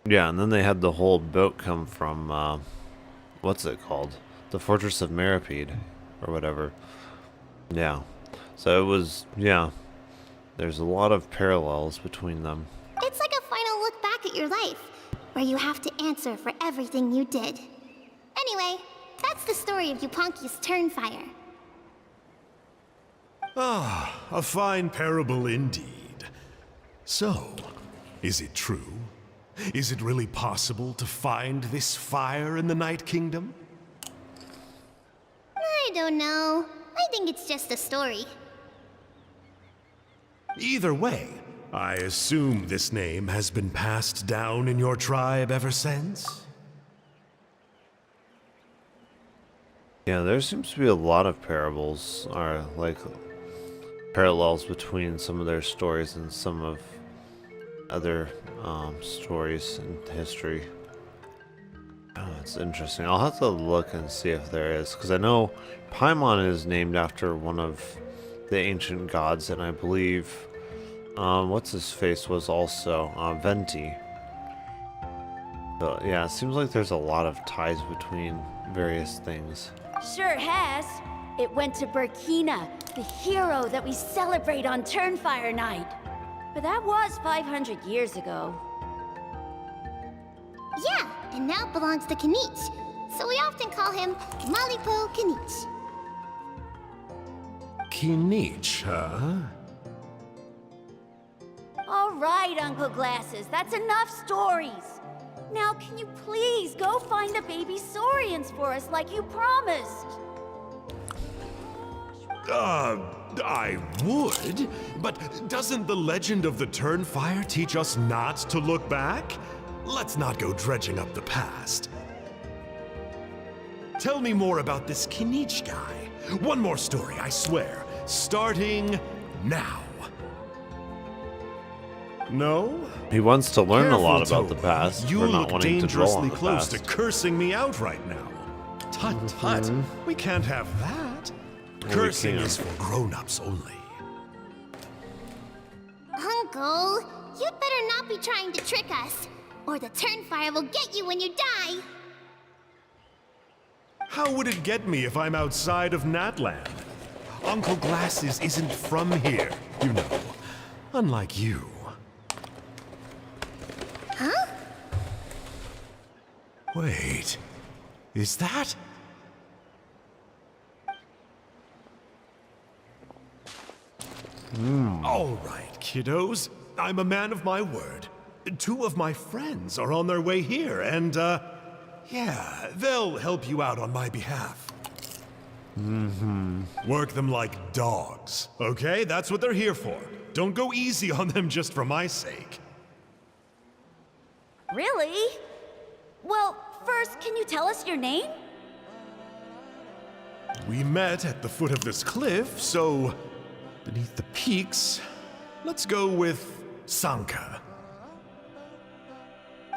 Yeah, and then they had the whole boat come from, what's it called? The Fortress of Meripede, or whatever. Yeah. So it was, yeah. There's a lot of parallels between them. It's like a final look back at your life, where you have to answer for everything you did. Anyway, that's the story of Yupanki's Turnfire. Ah, a fine parable indeed. So, is it true? Is it really possible to find this fire in the Night Kingdom? I don't know. I think it's just a story. Either way, I assume this name has been passed down in your tribe ever since? Yeah, there seems to be a lot of parables, or like parallels between some of their stories and some of other stories in history. Oh, it's interesting. I'll have to look and see if there is, because I know Paimon is named after one of the ancient gods, and I believe what's his face was also Venti. But yeah, it seems like there's a lot of ties between various things. Sure has. It went to Burkina, the hero that we celebrate on Turnfire Night. But that was 500 years ago. Yeah, and now it belongs to Kanich. So we often call him Malipo Kanich. Kinich, huh? All right, Uncle Glasses, that's enough stories. Now, can you please go find the baby Saurians for us like you promised? I would, but doesn't the legend of the Turnfire teach us not to look back? Let's not go dredging up the past. Tell me more about this Kinich guy. One more story, I swear. Starting now. No? He wants to learn Careful, a lot about the Toby. past. You We're not look wanting to dwell on dangerously the close past. to cursing me out right now. Tut tut. We can't have that. Cursing can. is for grown-ups only. Uncle, you'd better not be trying to trick us, or the Turnfire will get you when you die. How would it get me if I'm outside of Natland? Uncle Glasses isn't from here, you know. Unlike you. Huh? Wait. Is that? All right, kiddos. I'm a man of my word. 2 of my friends are on their way here, and, yeah, they'll help you out on my behalf. Work them like dogs, okay? That's what they're here for. Don't go easy on them just for my sake. Really? Well, first, can you tell us your name? We met at the foot of this cliff, so beneath the peaks, let's go with Sanka.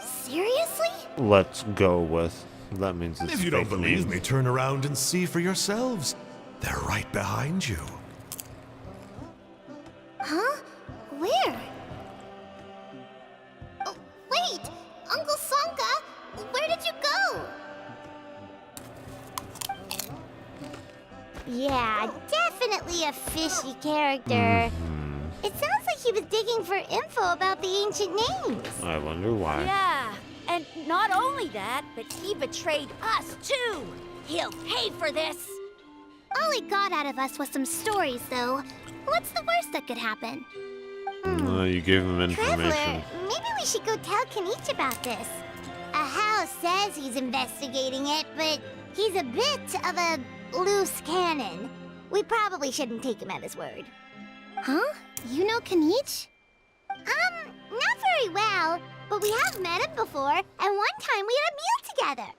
Seriously? Let's go with. That means it's If you don't fake believe name. me, turn around and see for yourselves. They're right behind you. Huh? Where? Oh, wait! Uncle Sanka, where did you go? Yeah, definitely a fishy character. It sounds like he was digging for info about the ancient names. I wonder why. Yeah, and not only that, but he betrayed us too. He'll pay for this. All he got out of us was some stories, though. What's the worst that could happen? You gave him information. Traveler, maybe we should go tell Kanich about this. Ahau says he's investigating it, but he's a bit of a loose cannon. We probably shouldn't take him at his word. Huh? You know Kanich? Not very well, but we have met him before, and one time we had a meal together.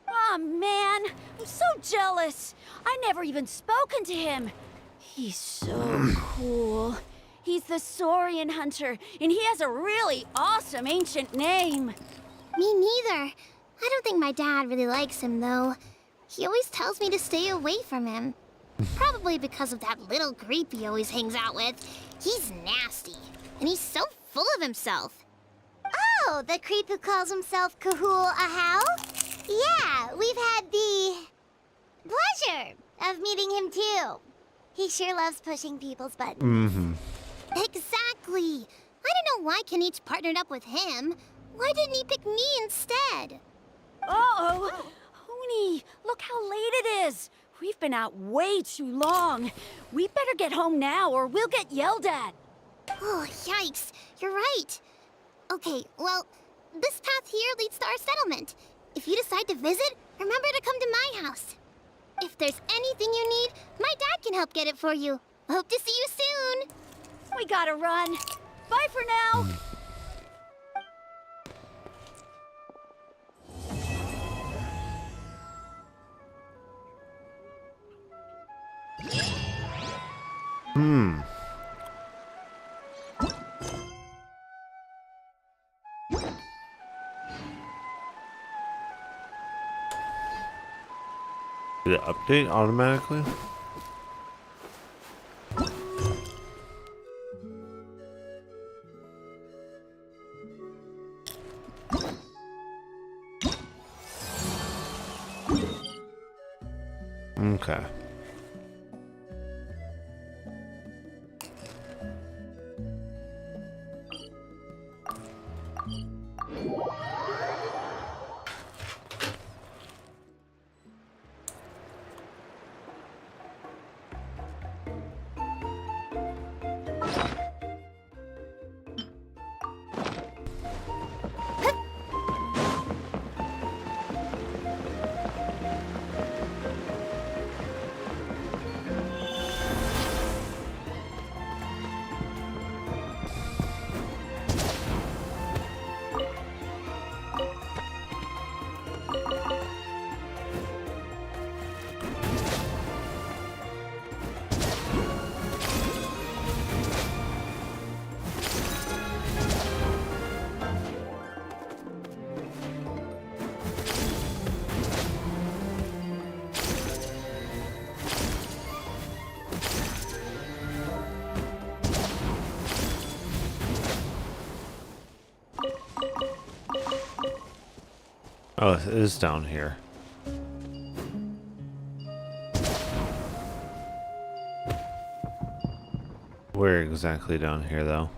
Aw, man. I'm so jealous. I never even spoken to him. He's so cool. He's the Saurian hunter, and he has a really awesome ancient name. Me neither. I don't think my dad really likes him, though. He always tells me to stay away from him. Probably because of that little creep he always hangs out with. He's nasty, and he's so full of himself. Oh, the creep who calls himself Kahul Ahau? Yeah, we've had the pleasure of meeting him too. He sure loves pushing people's buttons. Mm-hmm. Exactly. I don't know why Kenichi partnered up with him. Why didn't he pick me instead? Uh-oh. Huni, look how late it is. We've been out way too long. We better get home now or we'll get yelled at. Oh, yikes. You're right. Okay, well, this path here leads to our settlement. If you decide to visit, remember to come to my house. If there's anything you need, my dad can help get it for you. Hope to see you soon. We gotta run. Bye for now. Did it update automatically? Okay. Oh, it is down here. Where exactly down here, though?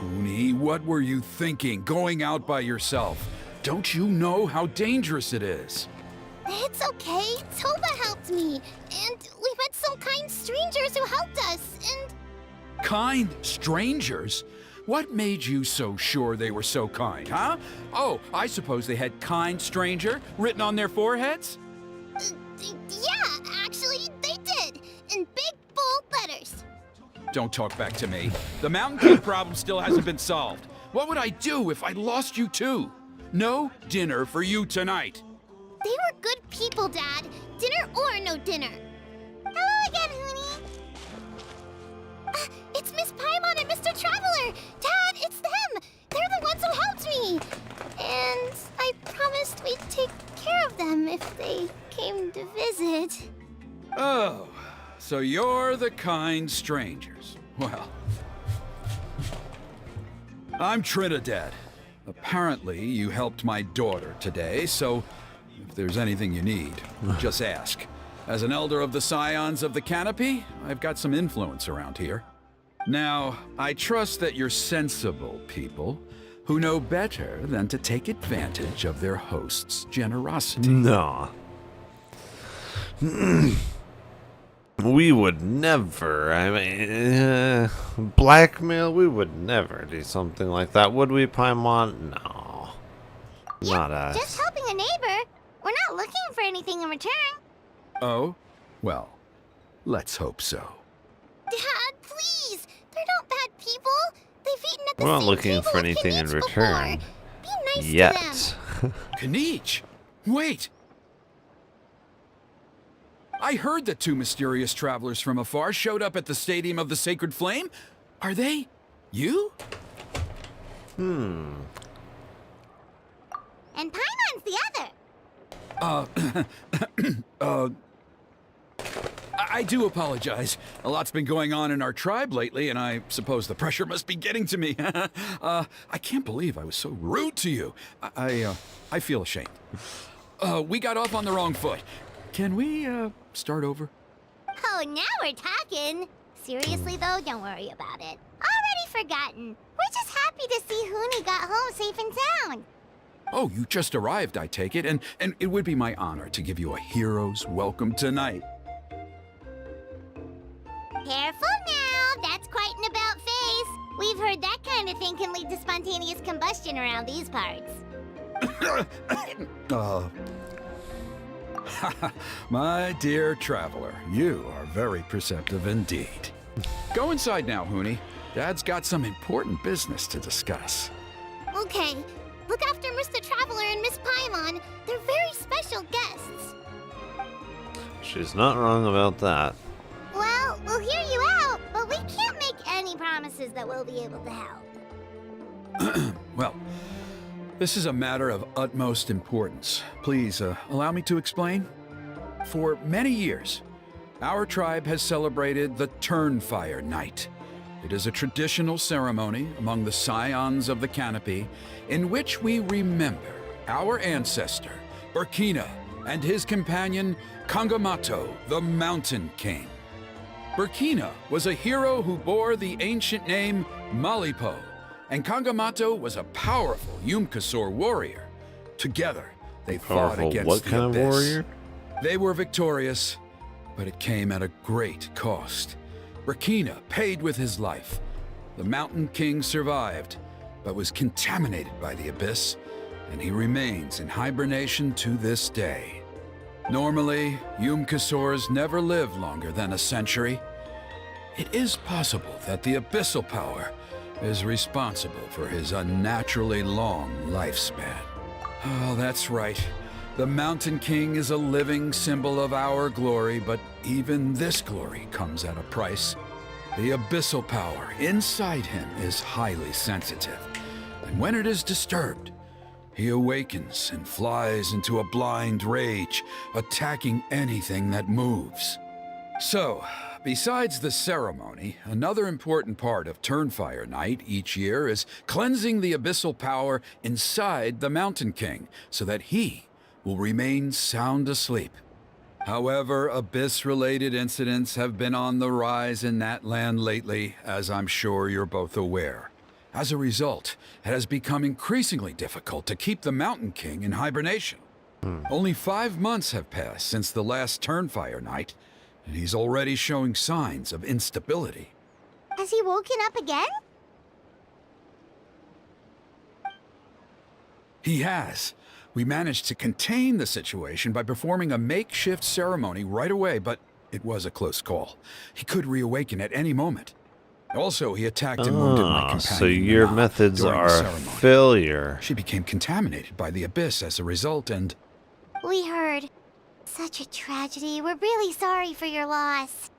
Huni, what were you thinking, going out by yourself? Don't you know how dangerous it is? It's okay. Toba helped me. And we met some kind strangers who helped us. And Kind strangers? What made you so sure they were so kind, huh? Oh, I suppose they had kind stranger written on their foreheads? yeah, actually, they did. In big, bold letters. Don't talk back to me. The Mountain King problem still hasn't been solved. What would I do if I lost you too? No dinner for you tonight. They were good people, Dad. Dinner or no dinner. Hello again, Huni. It's Miss Paimon and Mr. Traveler. Dad, it's them. They're the ones who helped me. And I promised we'd take care of them if they came to visit. Oh, so you're the kind strangers. Well, I'm Trinidad. Apparently, you helped my daughter today, so if there's anything you need, just ask. As an elder of the Scions of the Canopy, I've got some influence around here. Now, I trust that you're sensible people who know better than to take advantage of their host's generosity. No. We would never, I mean, blackmail, we would never do something like that, would we, Paimon? No. Not us. Just helping a neighbor. We're not looking for anything in return. Oh? Well, Let's hope so. Dad, please! They're not bad people! They've eaten at the We're not same looking table for with anything in Kanichi return. before. Be nice Yet. to them. Kanichi! Wait! I heard that two mysterious travelers from afar showed up at the Stadium of the Sacred Flame. Are they you? Hmm. And Paimon's the other. I do apologize. A lot's been going on in our tribe lately, and I suppose the pressure must be getting to me. I can't believe I was so rude to you. I feel ashamed. We got off on the wrong foot. Can we, start over? Oh, now we're talking. Seriously, though, don't worry about it. Already forgotten. We're just happy to see Huni got home safe and sound. Oh, you just arrived, I take it, and it would be my honor to give you a hero's welcome tonight. Careful now, that's quite an about face. We've heard that kind of thing can lead to spontaneous combustion around these parts. My dear traveler, you are very perceptive indeed. Go inside now, Huni. Dad's got some important business to discuss. Okay, look after Mr. Traveler and Miss Paimon. They're very special guests. She's not wrong about that. Well, we'll hear you out, but we can't make any promises that we'll be able to help. Well, this is a matter of utmost importance. Please, allow me to explain. For many years, our tribe has celebrated the Turnfire Night. It is a traditional ceremony among the Scions of the Canopy in which we remember our ancestor, Burkina, and his companion, Kangamato, the Mountain King. Burkina was a hero who bore the ancient name Malipo, and Kangamato was a powerful Yumkasor warrior. Together, they fought Powerful against what the kind of Abyss. warrior? They were victorious, but it came at a great cost. Burkina paid with his life. The Mountain King survived, but was contaminated by the Abyss, and he remains in hibernation to this day. Normally, Yumkasors never live longer than a century. It is possible that the Abyssal Power is responsible for his unnaturally long lifespan. Oh, that's right. The Mountain King is a living symbol of our glory, but even this glory comes at a price. The Abyssal Power inside him is highly sensitive, and when it is disturbed, he awakens and flies into a blind rage, attacking anything that moves. So, besides the ceremony, another important part of Turnfire Night each year is cleansing the Abyssal Power inside the Mountain King so that he will remain sound asleep. However, Abyss-related incidents have been on the rise in that land lately, as I'm sure you're both aware. As a result, it has become increasingly difficult to keep the Mountain King in hibernation. Only 5 months have passed since the last Turnfire Night, and he's already showing signs of instability. Has he woken up again? He has. We managed to contain the situation by performing a makeshift ceremony right away, but it was a close call. He could reawaken at any moment. Also, he attacked and wounded my companion. So your Nana methods during the are a ceremony. failure. She became contaminated by the Abyss as a result, and We heard. Such a tragedy. We're really sorry for your loss.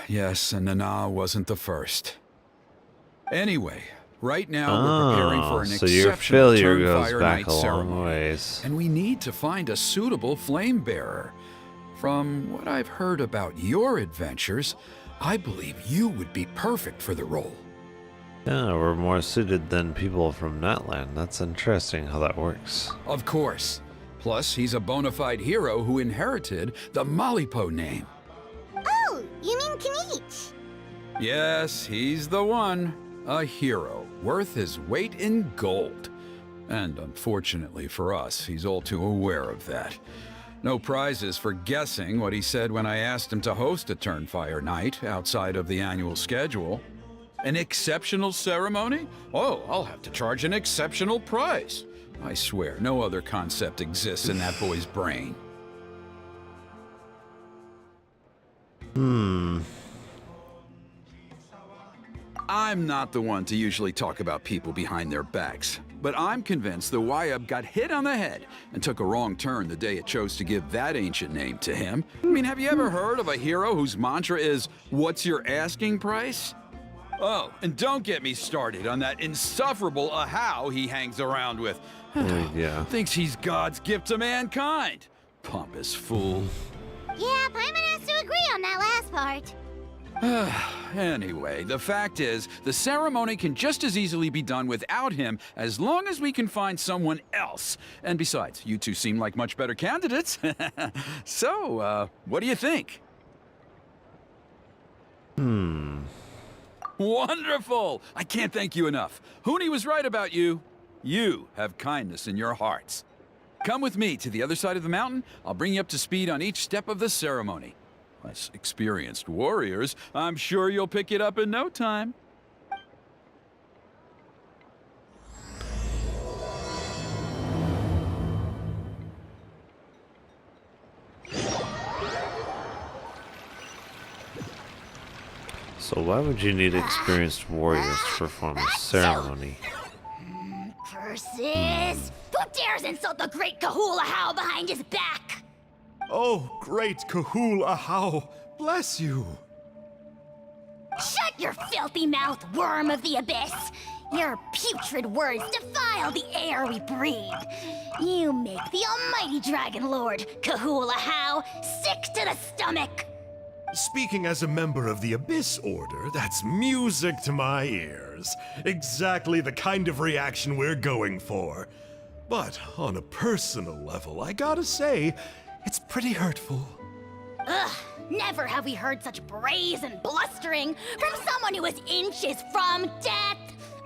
yes, and Nana wasn't the first. Anyway, right now we're preparing for an so your exceptional failure goes Turnfire back Night a long ceremony, ways. and we need to find a suitable flame bearer. From what I've heard about your adventures, I believe you would be perfect for the role. Yeah, we're more suited than people from Natland. That's interesting how that works. Of course. Plus, he's a bona fide hero who inherited the Malipo name. Oh, you mean Kanich? Yes, he's the one. A hero, worth his weight in gold. And unfortunately for us, he's all too aware of that. No prizes for guessing what he said when I asked him to host a Turnfire Night outside of the annual schedule. An exceptional ceremony? Oh, I'll have to charge an exceptional price. I swear, no other concept exists in that boy's brain. I'm not the one to usually talk about people behind their backs, but I'm convinced the Wyub got hit on the head and took a wrong turn the day it chose to give that ancient name to him. I mean, have you ever heard of a hero whose mantra is, "What's your asking price?" Oh, and don't get me started on that insufferable Ahau he hangs around with. Yeah. Thinks he's God's gift to mankind. Pompous fool. Yeah, Paimon has to agree on that last part. Anyway, the fact is, the ceremony can just as easily be done without him as long as we can find someone else. And besides, you two seem like much better candidates. So, what do you think? Wonderful! I can't thank you enough. Huni was right about you. You have kindness in your hearts. Come with me to the other side of the mountain. I'll bring you up to speed on each step of the ceremony. As experienced warriors, I'm sure you'll pick it up in no time. So why would you need experienced warriors to perform a ceremony? Curses! Who dares insult the great Kahul Ahau behind his back? Oh, great Kahul Ahau, bless you. Shut your filthy mouth, worm of the abyss! Your putrid words defile the air we breathe. You make the almighty Dragon Lord, Kahul Ahau, sick to the stomach. Speaking as a member of the Abyss Order, that's music to my ears. Exactly the kind of reaction we're going for. But on a personal level, I gotta say, it's pretty hurtful. Ugh, never have we heard such brazen blustering from someone who is inches from death.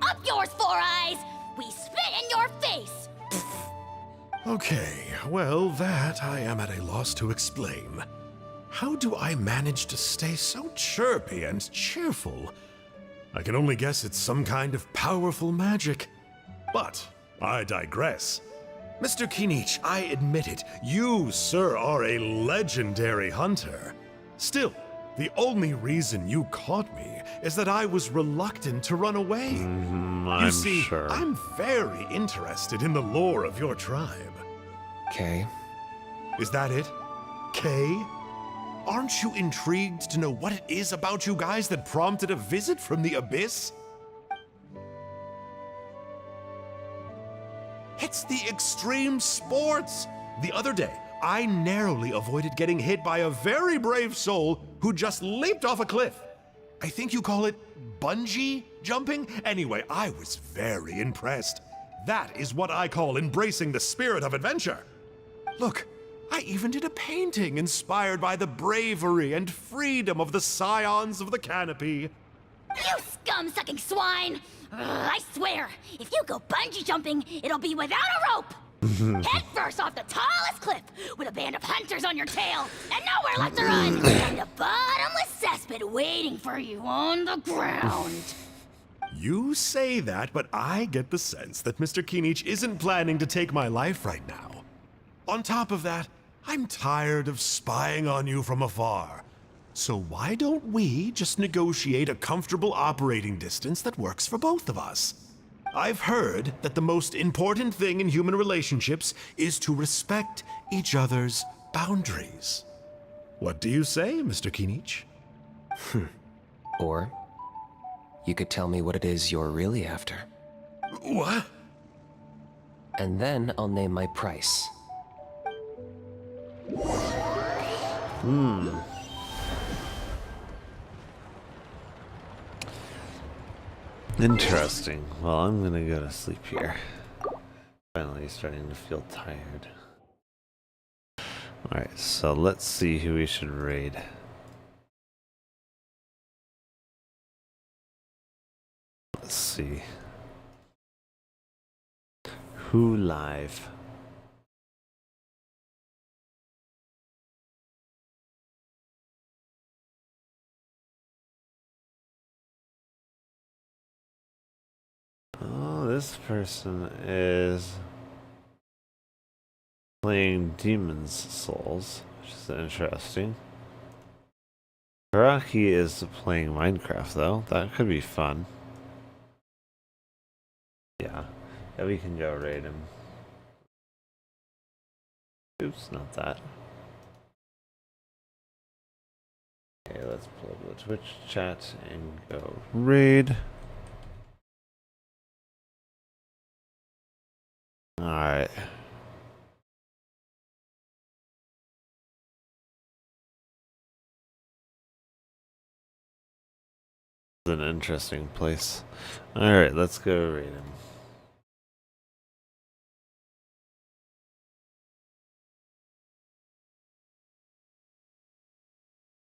Up yours, Four Eyes! We spit in your face! Okay, well, that I am at a loss to explain. How do I manage to stay so chirpy and cheerful? I can only guess it's some kind of powerful magic. But I digress. Mr. Kinich, I admit it, you, sir, are a legendary hunter. Still, the only reason you caught me is that I was reluctant to run away. You see, sure. I'm very interested in the lore of your tribe. Kay. Is that it? Kay? Aren't you intrigued to know what it is about you guys that prompted a visit from the Abyss? It's the extreme sports! The other day, I narrowly avoided getting hit by a very brave soul who just leaped off a cliff. I think you call it bungee jumping? Anyway, I was very impressed. That is what I call embracing the spirit of adventure. Look, I even did a painting inspired by the bravery and freedom of the scions of the canopy. You scum-sucking swine! I swear, if you go bungee jumping, it'll be without a rope! Head first off the tallest cliff, with a band of hunters on your tail, and nowhere left to run, and a bottomless cesspit waiting for you on the ground. You say that, but I get the sense that Mr. Kinich isn't planning to take my life right now. On top of that, I'm tired of spying on you from afar. So why don't we just negotiate a comfortable operating distance that works for both of us? I've heard that the most important thing in human relationships is to respect each other's boundaries. What do you say, Mr. Kinich? Or you could tell me what it is you're really after. What? And then I'll name my price. Interesting. Well, I'm gonna go to sleep here. Finally starting to feel tired. Alright, so let's see who we should raid. Let's see. Who live? Oh, this person is playing Demon's Souls, which is interesting. Karaki is playing Minecraft, though. That could be fun. Yeah, we can go raid him. Oops, not that. Okay, let's pull up the Twitch chat and go raid. Alright. An interesting place. Alright, let's go raid him.